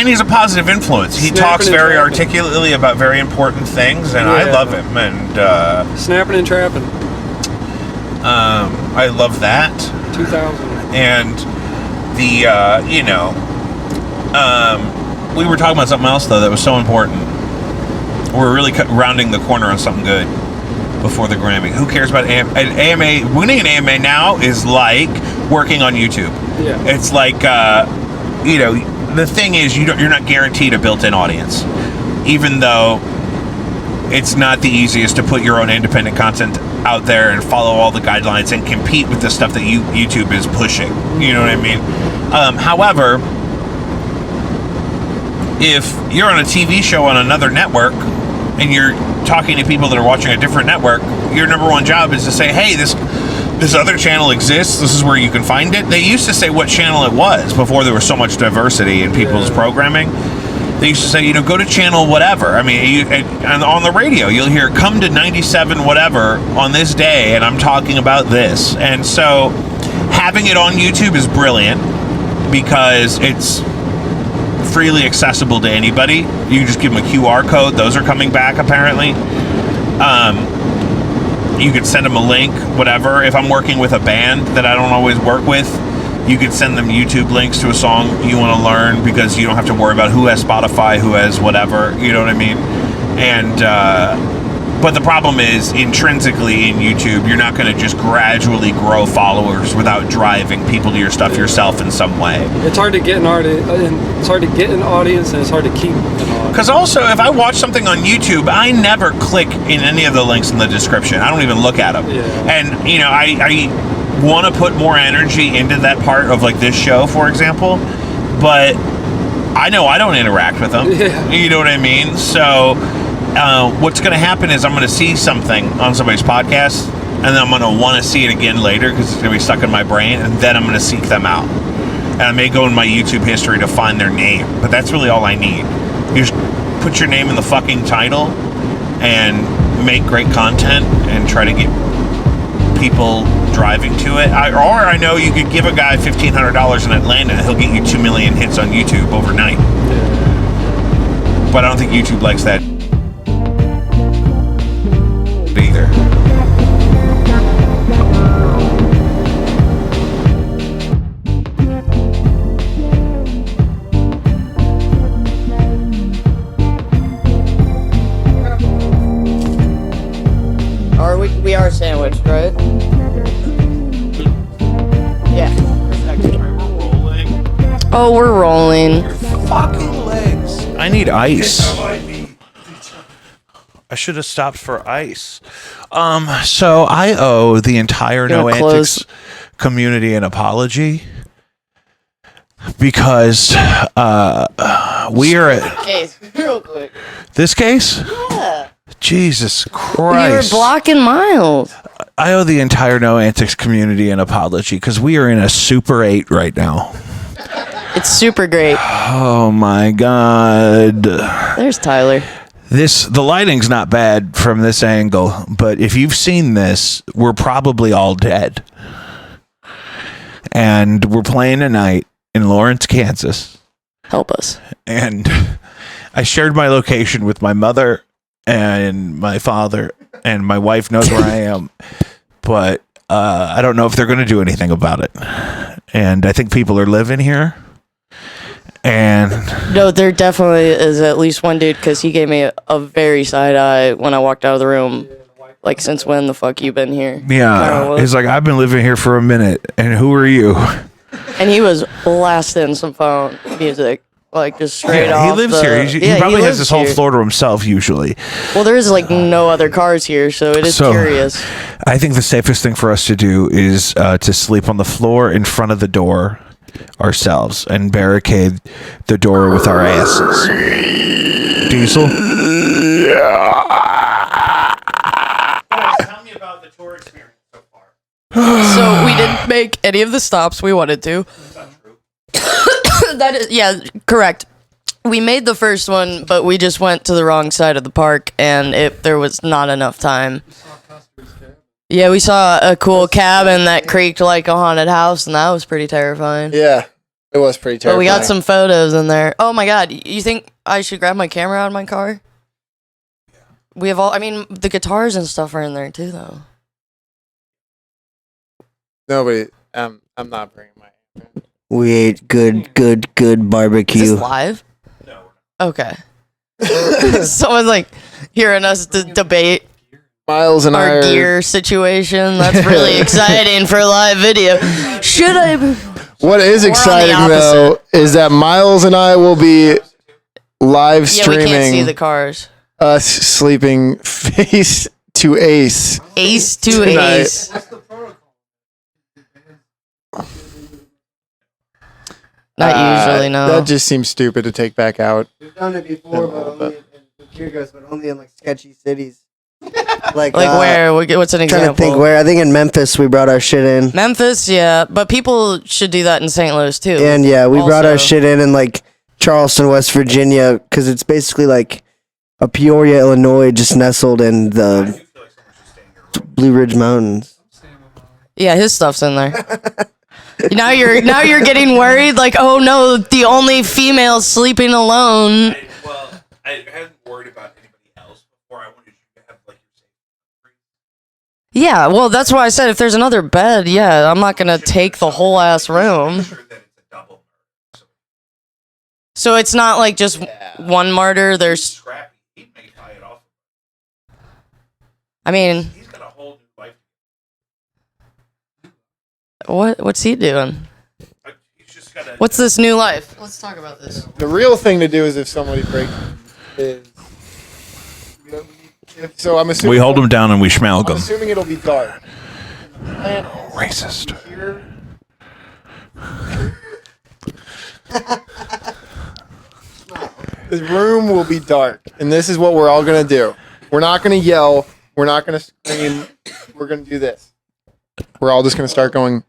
he's a positive influence. He talks very articulately about very important things, and I love him. And snapping and trapping. I love that. 2000. And the we were talking about something else though that was so important. We're really rounding the corner on something good before the Grammy. Who cares about AMA? Winning an AMA now is like working on YouTube. Yeah. It's like the thing is, you're not guaranteed a built-in audience, even though it's not the easiest to put your own independent content out there and follow all the guidelines and compete with the stuff that YouTube is pushing. You know what I mean? However, if you're on a TV show on another network and you're talking to people that are watching a different network, your number one job is to say, hey, this other channel exists. This is where you can find it. They used to say what channel it was before there was so much diversity in people's programming. They used to say, go to channel whatever. I mean, and on the radio, you'll hear, come to 97 whatever on this day, and I'm talking about this. And so having it on YouTube is brilliant because it's freely accessible to anybody. You can just give them a QR code. Those are coming back, apparently. You could send them a link, whatever. If I'm working with a band that I don't always work with, you could send them YouTube links to a song you want to learn, because you don't have to worry about who has Spotify, who has whatever, you know what I mean? And but the problem is, intrinsically in YouTube, you're not going to just gradually grow followers without driving people to your stuff yourself in some way. It's hard to get an audience, and it's hard to keep an audience. Because also, if I watch something on YouTube, I never click in any of the links in the description. I don't even look at them. Yeah. And I want to put more energy into that part of like this show, for example, but I know I don't interact with them. Yeah. You know what I mean? So what's going to happen is I'm going to see something on somebody's podcast and then I'm going to want to see it again later because it's going to be stuck in my brain, and then I'm going to seek them out. And I may go in my YouTube history to find their name, but that's really all I need. You just put your name in the fucking title and make great content and try to get people driving to it. Or I know you could give a guy $1,500 in Atlanta and he'll get you 2 million hits on YouTube overnight. But I don't think YouTube likes that either. We are sandwiched, right? Yeah. Oh, we're rolling. Fucking legs. I need ice. I should have stopped for ice. So I owe the entire No Antics community an apology because we are at Case, real quick. This case? Yeah. Jesus You Christ. were blocking Miles. I owe the entire No Antics community an apology because we are in a Super 8 right now. It's super great. Oh my God. There's Tyler. The lighting's not bad from this angle, but if you've seen this, we're probably all dead. And we're playing tonight in Lawrence, Kansas. Help us. And I shared my location with my mother and my father, and my wife knows where I am, but I don't know if they're going to do anything about it. And I think people are living here. And no, there definitely is at least one dude because he gave me a very side eye when I walked out of the room. Like, since when the fuck you been here? Yeah, he's like, I've been living here for a minute, and who are you? And he was blasting some phone music. Like, just straight off. He lives here. He probably has this whole floor to himself usually. Well, there is like no other cars here, so it is curious. I think the safest thing for us to do is to sleep on the floor in front of the door ourselves and barricade the door with our asses. Diesel? Tell me about the tour experience so far. So we didn't make any of the stops we wanted to. That is, yeah, correct. We made the first one, but we just went to the wrong side of the park, and there was not enough time. Yeah, we saw a cool cabin that creaked like a haunted house, and that was pretty terrifying. Yeah, it was pretty terrifying. But we got some photos in there. Oh my God, you think I should grab my camera out of my car? We have the guitars and stuff are in there too, though. Nobody, I'm not bringing my... We ate good barbecue. Is this live? No. Okay. Someone's like hearing us debate Miles and our gear situation. That's really exciting for a live video. Should I? What is exciting though is that Miles and I will be live streaming. Yeah, we can't see the cars. Us sleeping face to ace. Ace to tonight. ace. Not usually, no. That just seems stupid to take back out. We've done it before, but only in like sketchy cities. Like where? What's an example? Trying to think where. I think in Memphis we brought our shit in. Memphis, yeah, but people should do that in St. Louis too. And yeah, we brought our shit in like Charleston, West Virginia, because it's basically like a Peoria, Illinois, just nestled in the Blue Ridge Mountains. Yeah, his stuff's in there. Now you're getting worried, like, oh no, the only female sleeping alone. I hadn't worried about anybody else before. I wanted you to have like your safe. Yeah, well, that's why I said if there's another bed, yeah, I'm not gonna take the whole ass room. So it's not like just one martyr. There's. I mean. What's he doing? What's this new life? Let's talk about this. The real thing to do is if somebody breaks is... So I'm assuming... We hold them down and we schmalg them. I'm assuming it'll be dark. Racist. This room will be dark, and this is what we're all going to do. We're not going to yell. We're not going to scream. we're gonna do this. We're all just gonna start going.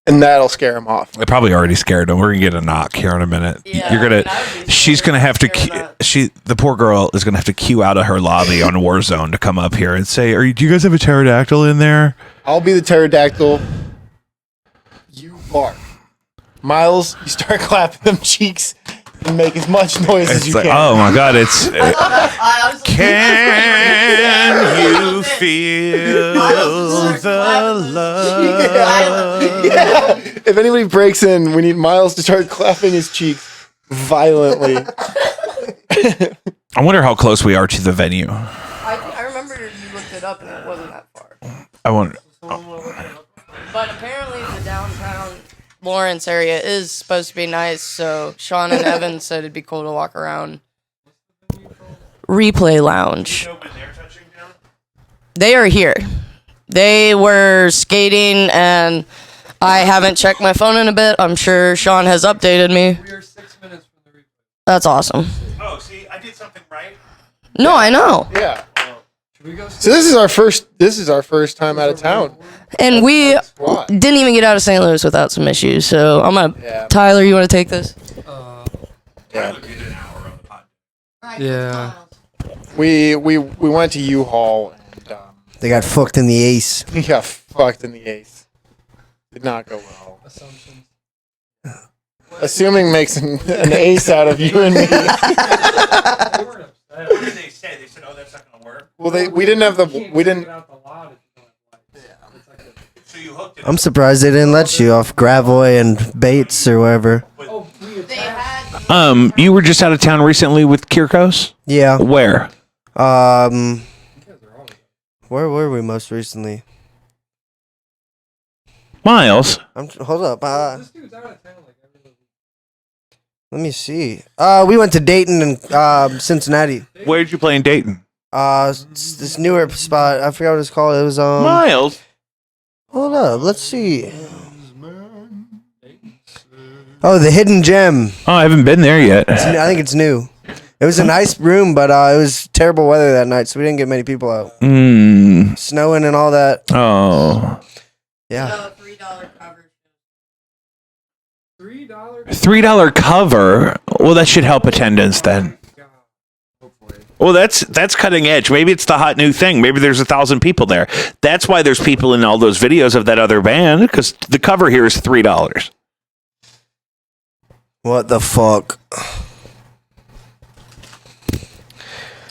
And that'll scare him off. I probably already scared him. We're gonna get a knock here in a minute. Yeah, You're gonna. I would be She's gonna have to. The poor girl is gonna have to queue out of her lobby on Warzone to come up here and say, do you guys have a pterodactyl in there?" I'll be the pterodactyl. You bark. Miles, you start clapping them cheeks and make as much noise as you Like, can. oh my God! It's. Can you feel the love? Yeah. If anybody breaks in, we need Miles to start clapping his cheeks violently. I wonder how close we are to the venue. I remember you looked it up and it wasn't that far. I wonder. But apparently the downtown Lawrence area is supposed to be nice, so Sean and Evan said it'd be cool to walk around. Replay Lounge. They are here. They were skating, and I haven't checked my phone in a bit. I'm sure Sean has updated me. We are 6 minutes from the replay. That's awesome. Oh, see, I did something right. No, I know. Yeah. Should we go? So this is our first time out of town. And we Why? didn't even get out of St. Louis without some issues. So I'm gonna. Yeah. Tyler, you want to take this? Yeah. Yeah. We went to U-Haul and They got fucked in the ace. we got fucked in the ace. Did not go well. Assumptions. Assuming makes an ace out of you and me. They weren't upset. What did they say? They said, "Oh, that's not gonna work." Well, we didn't have the we didn't. Get out the lot if you don't have lights. It's like So you hooked it. I'm surprised they didn't let you off Gravoy and Bates or wherever. You were just out of town recently with Kirkos. Yeah. Where? Where were we most recently? Miles. Hold up. This dude's out of town like every other week. Let me see. We went to Dayton and Cincinnati. Where did you play in Dayton? This newer spot. I forgot what it's called. It was Miles. Hold up. Let's see. Oh, the Hidden Gem. Oh, I haven't been there yet. I think it's new. It was a nice room, but it was terrible weather that night, so we didn't get many people out. Snowing and all that. Oh. Yeah. $3 cover. $3 cover. Well, that should help attendance then. Well, that's cutting edge. Maybe it's the hot new thing. Maybe there's 1,000 people there. That's why there's people in all those videos of that other band, because the cover here is $3. What the fuck?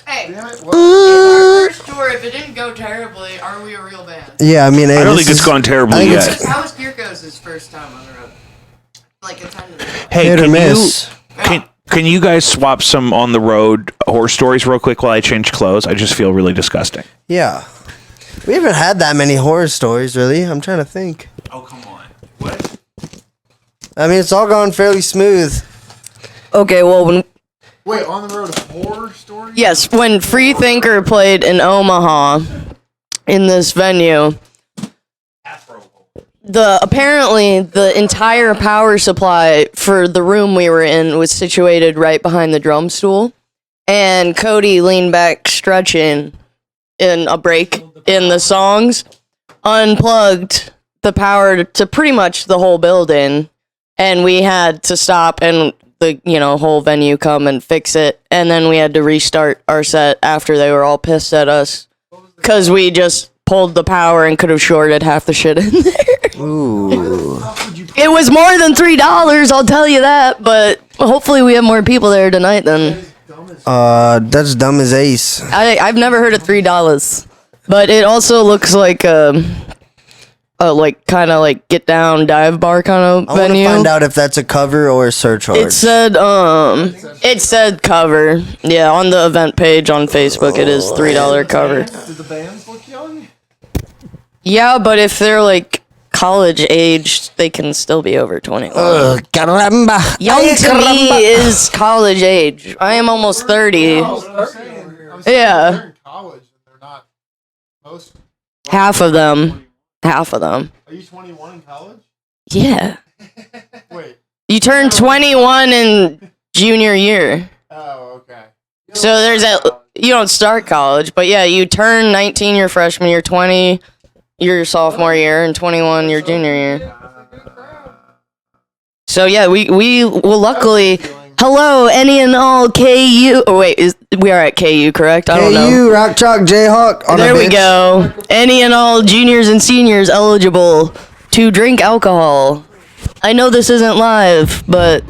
Hey, our first tour, if it didn't go terribly, are we a real band? Yeah, I mean, I don't think it's gone terribly yet. How was Kirkos' first time on the road? Like attendance. Hey, hit or can miss. can you guys swap some on the road horror stories real quick while I change clothes? I just feel really disgusting. Yeah. We haven't had that many horror stories, really. I'm trying to think. Oh, come on. What? I mean, it's all gone fairly smooth. Okay, well, when Wait, on the road a horror story? yes, when Freethinker played in Omaha in this venue, apparently the entire power supply for the room we were in was situated right behind the drum stool, and Cody leaned back stretching in a break in the songs, unplugged the power to pretty much the whole building, and we had to stop and the whole venue come and fix it, and then we had to restart our set after they were all pissed at us because we just pulled the power and could have shorted half the shit in there. Ooh. It was more than $3, I'll tell you that, but hopefully we have more people there tonight then. That's dumb as ace. I've never heard of $3, but it also looks like kind of like get down dive bar kind of I want to venue. find out if that's a cover or a surcharge. It said cover. Yeah, on the event page on Facebook, it is $3 cover. Did the bands look young? Yeah, but if they're like college aged, they can still be over 21. Caramba. Young Ay, to me caramba. is college age. I am almost 30. Yeah. They're in college and they're not. Most. Half of them. Half of them. Are you 21 in college? Yeah. Wait. You turn 21 in junior year. Oh, okay. So there's that. You don't start college, but yeah, you turn 19 your freshman year, 20 your sophomore year, and 21 your junior year. So yeah, we well luckily. Hello, any and all KU. Oh wait, we are at KU, correct? I don't know. KU, Rock Chalk, Jayhawk. There we go. Any and all juniors and seniors eligible to drink alcohol. I know this isn't live, but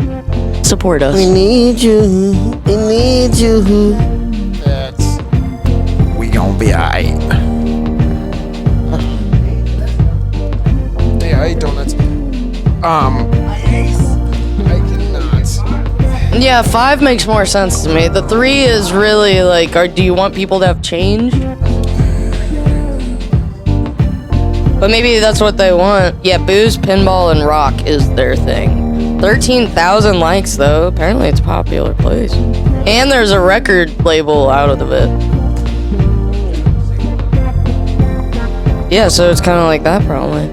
support us. We need you. We need you. That's We gonna be alright. hey, I ate donuts. I cannot. Yeah, 5 makes more sense to me. The 3 is really like, do you want people to have change? But maybe that's what they want. Yeah, booze, pinball, and rock is their thing. 13,000 likes though. Apparently it's a popular place. And there's a record label out of it. Yeah, so it's kind of like that probably.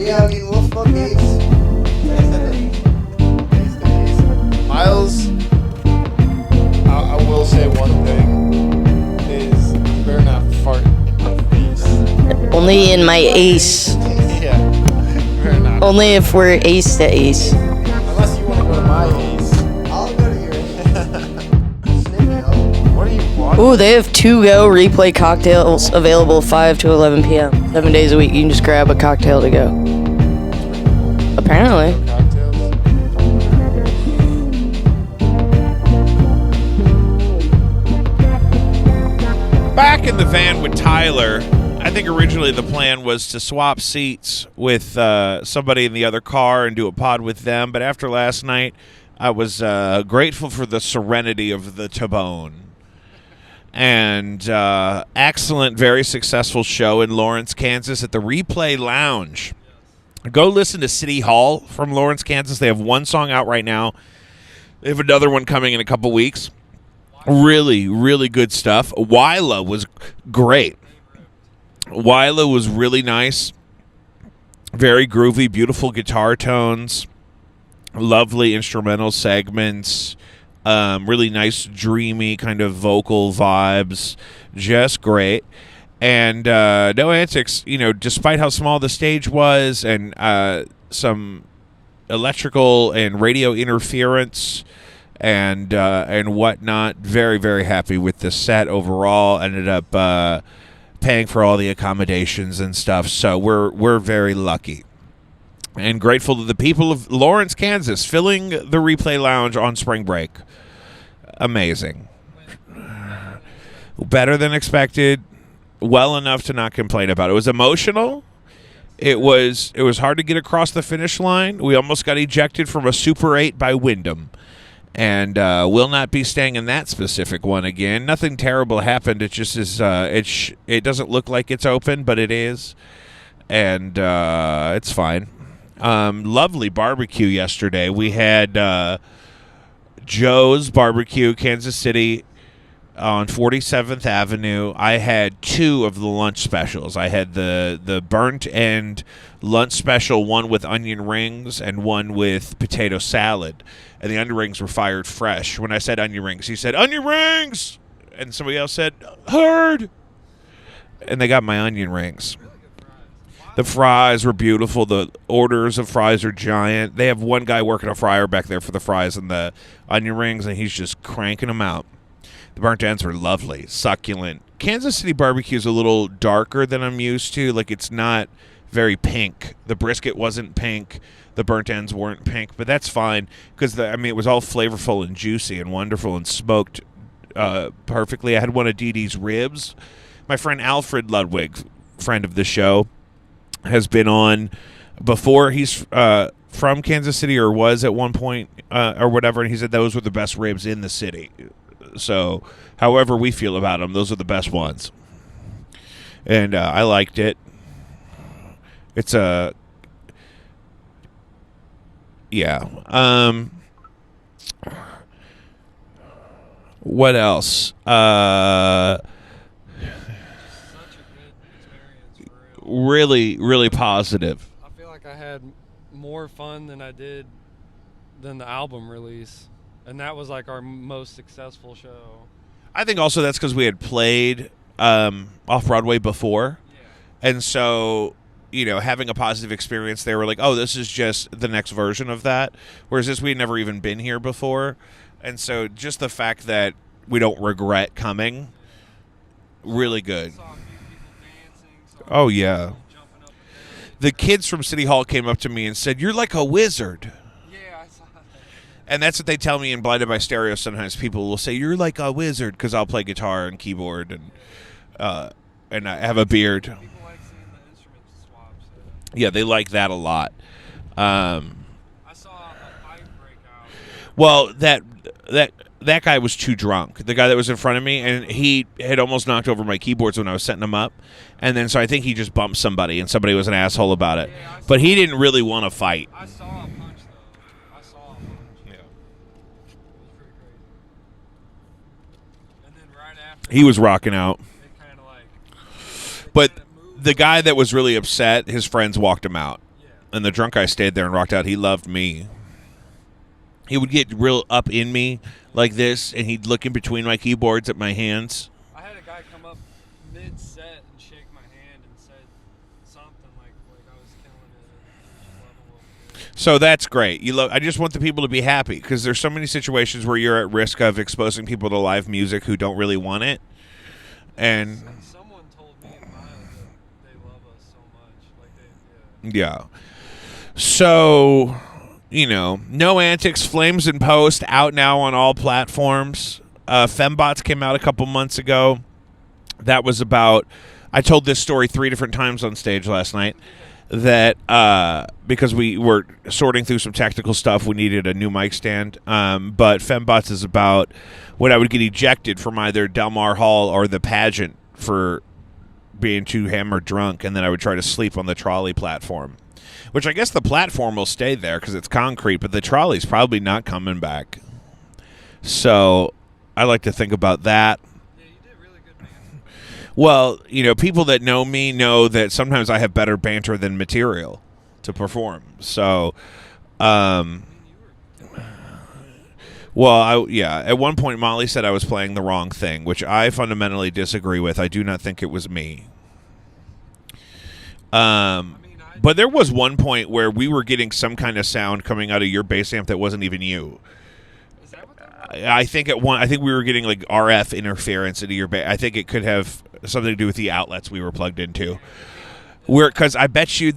Yeah, I mean, we'll fuck Ace. Miles, I will say one thing is you better not fart in my face. Only in my ace. Yeah, you better not. Only if we're ace to ace. Unless you want to go to my ace. I'll go to your What are you watching? Ooh, they have to-go replay cocktails available 5 to 11 p.m. 7 days a week. You can just grab a cocktail to go. Apparently. Cocktails. Back in the van with Tyler, I think originally the plan was to swap seats with somebody in the other car and do a pod with them. But after last night, I was grateful for the serenity of the Tabone. And excellent, very successful show in Lawrence, Kansas at the Replay Lounge. Go listen to City Hall from Lawrence, Kansas. They have one song out right now. They have another one coming in a couple weeks. Really, really good stuff. Wyla was great. Wyla was really nice. Very groovy, beautiful guitar tones. Lovely instrumental segments. Really nice, dreamy kind of vocal vibes. Just great. And No Antics, despite how small the stage was and some electrical and radio interference and whatnot, very, very happy with the set overall. Ended up paying for all the accommodations and stuff, so we're very lucky. And grateful to the people of Lawrence, Kansas, filling the Replay Lounge on spring break. Amazing. Better than expected. Well enough to not complain about it. It was emotional. It was hard to get across the finish line. We almost got ejected from a Super 8 by Wyndham. And will not be staying in that specific one again. Nothing terrible happened. It just is. It doesn't look like it's open, but it is. And it's fine. Lovely barbecue yesterday. We had Joe's Barbecue, Kansas City, on 47th Avenue. I had 2 of the lunch specials. I had the burnt end lunch special, one with onion rings and one with potato salad. And the onion rings were fired fresh. When I said onion rings, he said, "Onion rings!" And somebody else said, "Heard!" And they got my onion rings. The fries were beautiful. The orders of fries are giant. They have one guy working a fryer back there for the fries and the onion rings, and he's just cranking them out. The burnt ends were lovely, succulent. Kansas City barbecue is a little darker than I'm used to. Like, it's not very pink. The brisket wasn't pink. The burnt ends weren't pink, but that's fine because, it was all flavorful and juicy and wonderful and smoked perfectly. I had one of Dee Dee's ribs. My friend Alfred Ludwig, friend of the show, has been on before. He's from Kansas City, or was at one point, or whatever, and he said those were the best ribs in the city. So, however we feel about them, those are the best ones. And I liked it. It's a... Yeah. What else? Really, really positive. I feel like I had more fun than I did than the album release. And that was like our most successful show. I think also that's because we had played off-Broadway before. Yeah. And so, having a positive experience, they were like, oh, this is just the next version of that. Whereas this, we'd never even been here before. And so just the fact that we don't regret coming, really good. Saw a few people dancing, Oh, yeah. jumping up and down. The kids from City Hall came up to me and said, "You're like a wizard." Yeah, I saw that. And that's what they tell me in Blinded by Stereo. Sometimes people will say, "You're like a wizard," because I'll play guitar and keyboard and I have a beard. People like seeing the instrument swaps. Yeah, they like that a lot. I saw a fight break out. Well, that guy was too drunk. The guy that was in front of me, and he had almost knocked over my keyboards when I was setting them up. And then so I think he just bumped somebody, and somebody was an asshole about it. Yeah, But he didn't really want to fight. I saw a punch though. I saw a punch. Yeah. It was pretty crazy. And then right after He was rocking out. it kind of like. But the guy that was really upset, his friends walked him out. Yeah. And the drunk guy stayed there and rocked out. He loved me. He would get real up in me like this, and he'd look in between my keyboards at my hands. I had a guy come up mid-set and shake my hand and said something like I was killing it. So that's great. I just want the people to be happy, because there's so many situations where you're at risk of exposing people to live music who don't really want it. And Someone told me in Miles that they love us so much. Like yeah. So, No Antics, Flames and Post, out now on all platforms. Fembots came out a couple months ago. That was about, I told this story 3 different times on stage last night, that because we were sorting through some technical stuff, we needed a new mic stand. But Fembots is about when I would get ejected from either Del Mar Hall or the pageant for being too hammered drunk, and then I would try to sleep on the trolley platform. Which I guess the platform will stay there because it's concrete, but the trolley's probably not coming back. So I like to think about that. yeah, you did really good, man. Well, people that know me know that sometimes I have better banter than material to perform. So, at one point Molly said I was playing the wrong thing, which I fundamentally disagree with. I do not think it was me. But there was one point where we were getting some kind of sound coming out of your bass amp that wasn't even you. Is that what that was? I think we were getting like RF interference into your bass. I think it could have something to do with the outlets we were plugged into. Because I bet you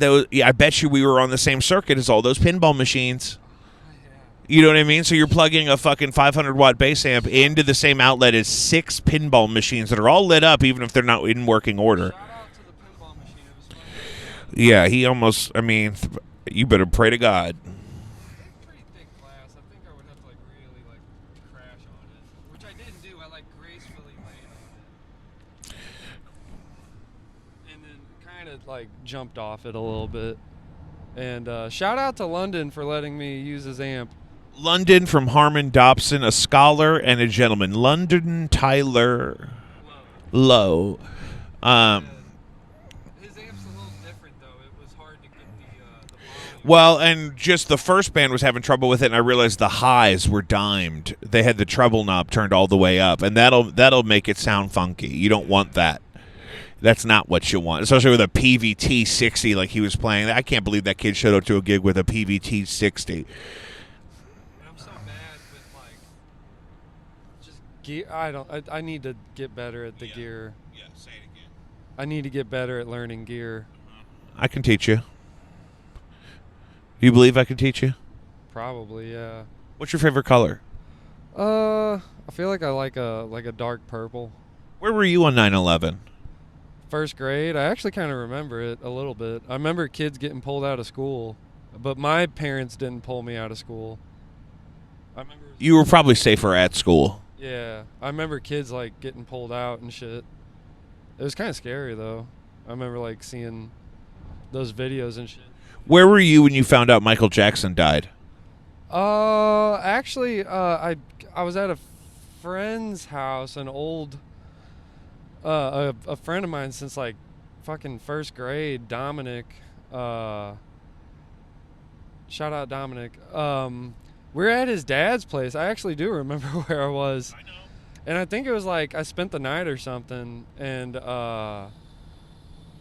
we were on the same circuit as all those pinball machines. You know what I mean? So you're plugging a fucking 500-watt bass amp into the same outlet as 6 pinball machines that are all lit up, even if they're not in working order. Shout out to the pinball machine. It was fun. Yeah, you better pray to God. Pretty thick glass. I think I would have to really crash on it, which I didn't do. I gracefully laid on it, and then kind of jumped off it a little bit. And shout out to London for letting me use his amp. London from Harmon Dobson, a scholar and a gentleman. London Tyler Lowe. His amp's a little different though. It was hard to get the volume. Well, and just the first band was having trouble with it, and I realized the highs were dimed. They had the treble knob turned all the way up, and that'll make it sound funky. You don't want that. That's not what you want, especially with a PVT 60 like he was playing. I can't believe that kid showed up to a gig with a PVT 60. I'm so bad with just gear. I need to get better at the gear. Yeah, say it again. I need to get better at learning gear. I can teach you. You believe I can teach you? Probably, yeah. What's your favorite color? I feel like I like a dark purple. Where were you on 9/11? First grade, I actually kind of remember it a little bit. I remember kids getting pulled out of school, but my parents didn't pull me out of school. I remember. You were probably safer at school. Yeah, I remember kids getting pulled out and shit. It was kind of scary though. I remember seeing those videos and shit. Where were you when you found out Michael Jackson died? Actually, I was at a friend's house, an old. A friend of mine since fucking first grade, Dominic. Shout out Dominic. We're at his dad's place. I actually do remember where I was. I know. And I think it was like I spent the night or something, and I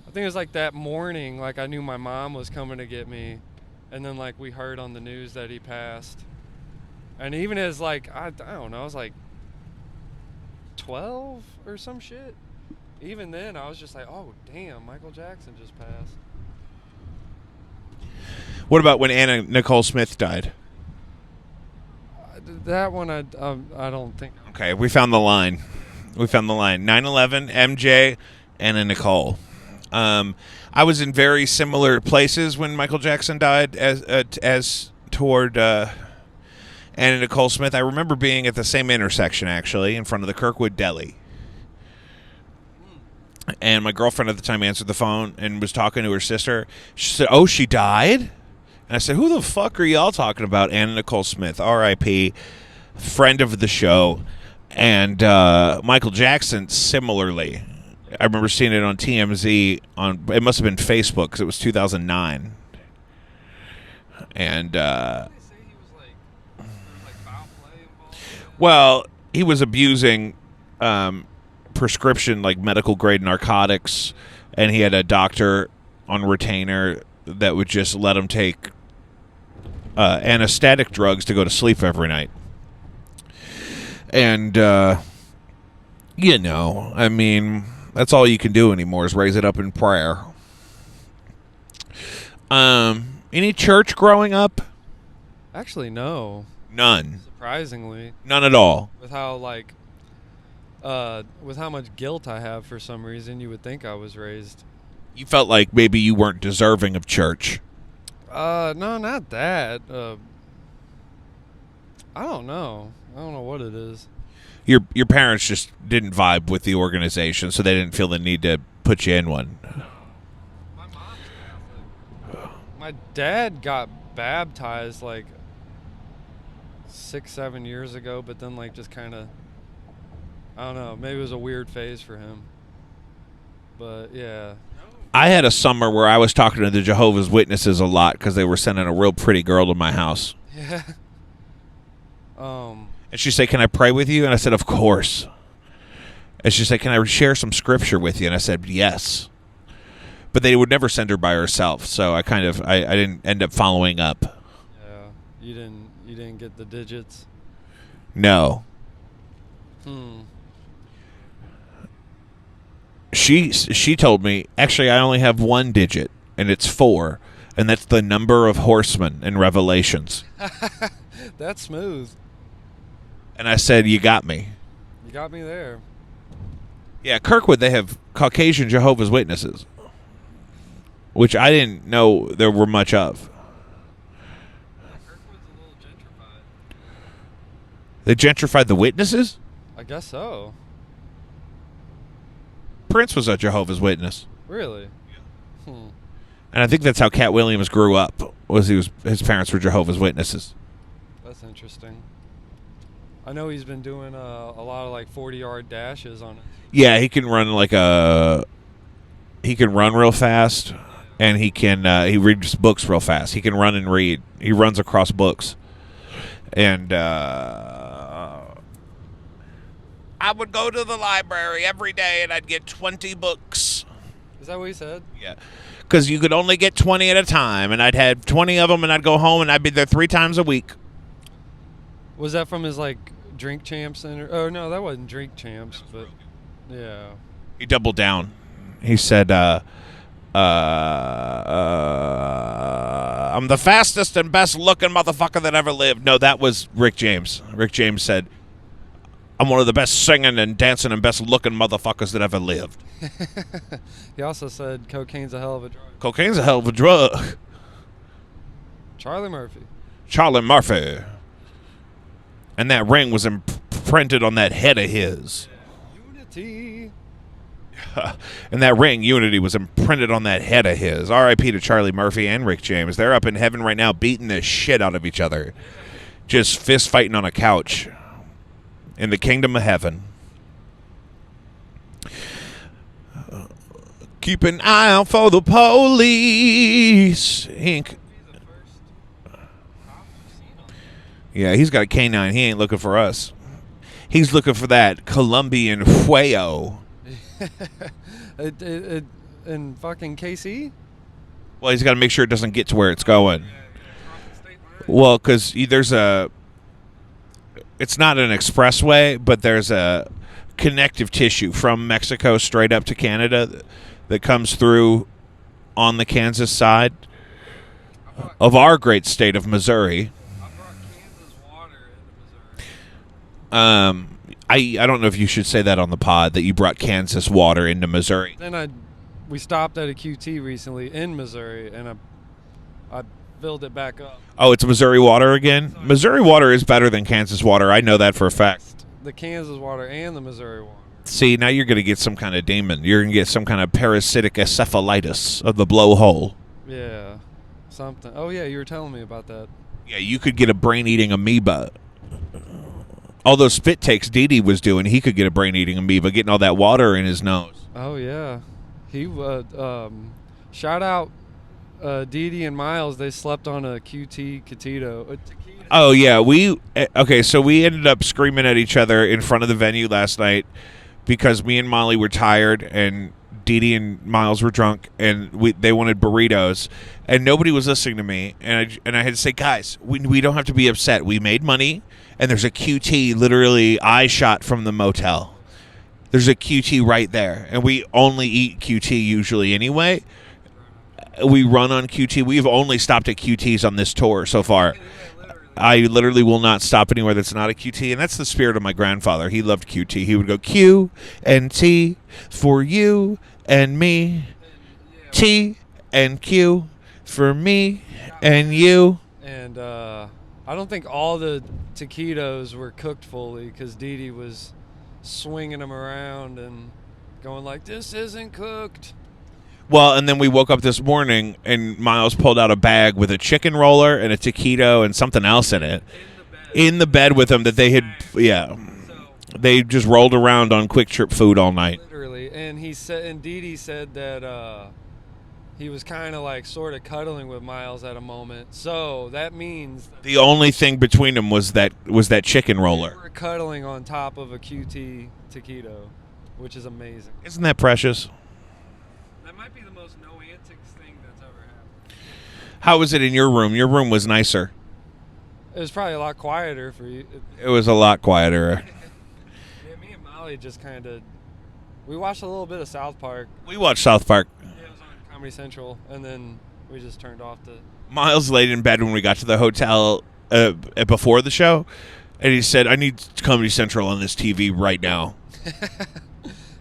think it was like that morning, like I knew my mom was coming to get me, and then like we heard on the news that he passed. And even as like I don't know, I was like 12 or some shit. Even then I was just like, oh damn, Michael Jackson just passed. What about when Anna Nicole Smith died? That one I don't think. Okay, we found the line. 9/11, MJ, Anna Nicole. I was in very similar places when Michael Jackson died as toward Anna Nicole Smith. I remember being at the same intersection, actually, in front of the Kirkwood Deli. And my girlfriend at the time answered the phone and was talking to her sister. She said, "Oh, she died?" And I said, "Who the fuck are y'all talking about?" Anna Nicole Smith, R.I.P., friend of the show. And Michael Jackson, similarly. I remember seeing it on TMZ. It must have been Facebook because it was 2009. And well, he was abusing prescription, like medical grade narcotics, and he had a doctor on retainer that would just let him take anesthetic drugs to go to sleep every night. And I mean, that's all you can do anymore is raise it up in prayer. Any church growing up? Actually, no. None. Surprisingly. None at all. With how much guilt I have for some reason, you would think I was raised. You felt like maybe you weren't deserving of church. No, not that. I don't know. I don't know what it is. Your parents just didn't vibe with the organization, so they didn't feel the need to put you in one. My mom's Catholic. My dad got baptized like 6-7 years ago, but then like just kind of, I don't know, maybe it was a weird phase for him. But yeah. I had a summer where I was talking to the Jehovah's Witnesses a lot because they were sending a real pretty girl to my house. Yeah. And she said, "Can I pray with you?" And I said, "Of course." And she said, "Can I share some scripture with you?" And I said, "Yes." But they would never send her by herself, so I didn't end up following up. Yeah. You didn't get the digits? No. She told me, actually, I only have one digit, and it's 4, and that's the number of horsemen in Revelations. That's smooth. And I said, "You got me." You got me there. Yeah, Kirkwood, they have Caucasian Jehovah's Witnesses, which I didn't know there were much of. Yeah, Kirkwood's a little gentrified. They gentrified the witnesses? I guess so. Prince was a Jehovah's Witness. Really? And I think that's how Cat Williams grew up, his parents were Jehovah's Witnesses. That's interesting. I know he's been doing a lot of like 40-yard dashes on it. Yeah, he can run real fast, and he reads books real fast. He can run and read. He runs across books. And I would go to the library every day, and I'd get 20 books. Is that what he said? Yeah. Because you could only get 20 at a time, and I'd have 20 of them, and I'd go home, and I'd be there 3 times a week. Was that from his like Drink Champs center? Oh no, that wasn't Drink Champs, but yeah. He doubled down. He said, "I'm the fastest and best looking motherfucker that ever lived." No, that was Rick James. Rick James said, "I'm one of the best singing and dancing and best looking motherfuckers that ever lived." He also said cocaine's a hell of a drug. Cocaine's a hell of a drug. Charlie Murphy. Charlie Murphy. And that ring was imprinted on that head of his. Unity. And that ring, Unity, was imprinted on that head of his. R.I.P. to Charlie Murphy and Rick James. They're up in heaven right now beating the shit out of each other. Just fist fighting on a couch in the kingdom of heaven. Keep an eye out for the police. Yeah, he's got a canine. He ain't looking for us. He's looking for that Colombian fuego. In fucking KC? Well, he's got to make sure it doesn't get to where it's going. Well, because there's it's not an expressway, but there's a connective tissue from Mexico straight up to Canada that comes through on the Kansas side of our great state of Missouri. I brought Kansas water into Missouri. I don't know if you should say that on the pod, that you brought Kansas water into Missouri. Then we stopped at a QT recently in Missouri, and I filled it back up. Oh, it's Missouri water again? Missouri water is better than Kansas water. I know that for a fact. The Kansas water and the Missouri water. See, now you're going to get some kind of demon. You're going to get some kind of parasitic encephalitis of the blowhole. Yeah, something. Oh, yeah, you were telling me about that. Yeah, you could get a brain-eating amoeba. All those spit takes Dee was doing, he could get a brain-eating amoeba, getting all that water in his nose. Oh, yeah. He shout out Dee and Miles. They slept on a QT taquito. Oh, yeah. So we ended up screaming at each other in front of the venue last night because me and Molly were tired and Dee and Miles were drunk and they wanted burritos and nobody was listening to me. And I had to say, guys, we don't have to be upset. We made money and there's a QT literally eye shot from the motel. There's a QT right there. And we only eat QT usually anyway. We run on QT. We've only stopped at QTs on this tour so far. I literally will not stop anywhere that's not a QT, and that's the spirit of my grandfather. He loved QT. He would go Q and T for you and me, T and Q for me and you. And I don't think all the taquitos were cooked fully because Dee was swinging them around and going like, "This isn't cooked." Well, and then we woke up this morning and Miles pulled out a bag with a chicken roller and a taquito and something else in it. In the bed with him that they had, they just rolled around on Quick Trip food all night. Literally. And Dee said that he was kind of like sort of cuddling with Miles at a moment. So that means the only thing between them was that chicken roller. They were cuddling on top of a QT taquito, which is amazing. Isn't that precious? That might be the most no-antics thing that's ever happened. How was it in your room? Your room was nicer. It was probably a lot quieter for you. It was a lot quieter. Yeah, me and Molly just kind of... We watched a little bit of South Park. We watched South Park. Yeah, it was on Comedy Central, and then we just turned off the... Miles laid in bed when we got to the hotel before the show, and he said, I need Comedy Central on this TV right now.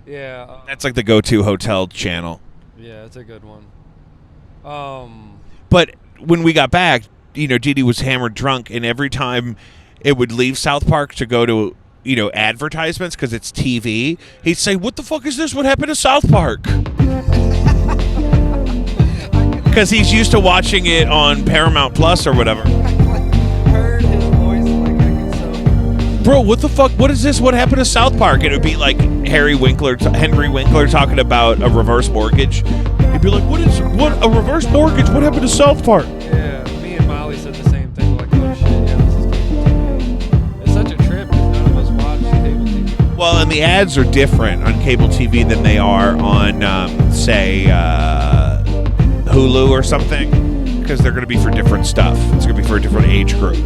Yeah. That's like the go-to hotel channel. Yeah, it's a good one. But when we got back, Dee was hammered drunk, and every time it would leave South Park to go to, advertisements because it's TV, he'd say, "What the fuck is this? What happened to South Park?" Because he's used to watching it on Paramount Plus or whatever. Heard his voice like I could so. Bro, what the fuck? What is this? What happened to South Park? And it would be like Henry Winkler talking about a reverse mortgage. He'd be like, what a reverse mortgage? What happened to South Park? Yeah, me and Molly said the same thing. Like, oh shit, yeah, this is cable TV. It's such a trip because none of us watch cable TV. Well, and the ads are different on cable TV than they are on, say, Hulu or something, because they're going to be for different stuff. It's going to be for a different age group.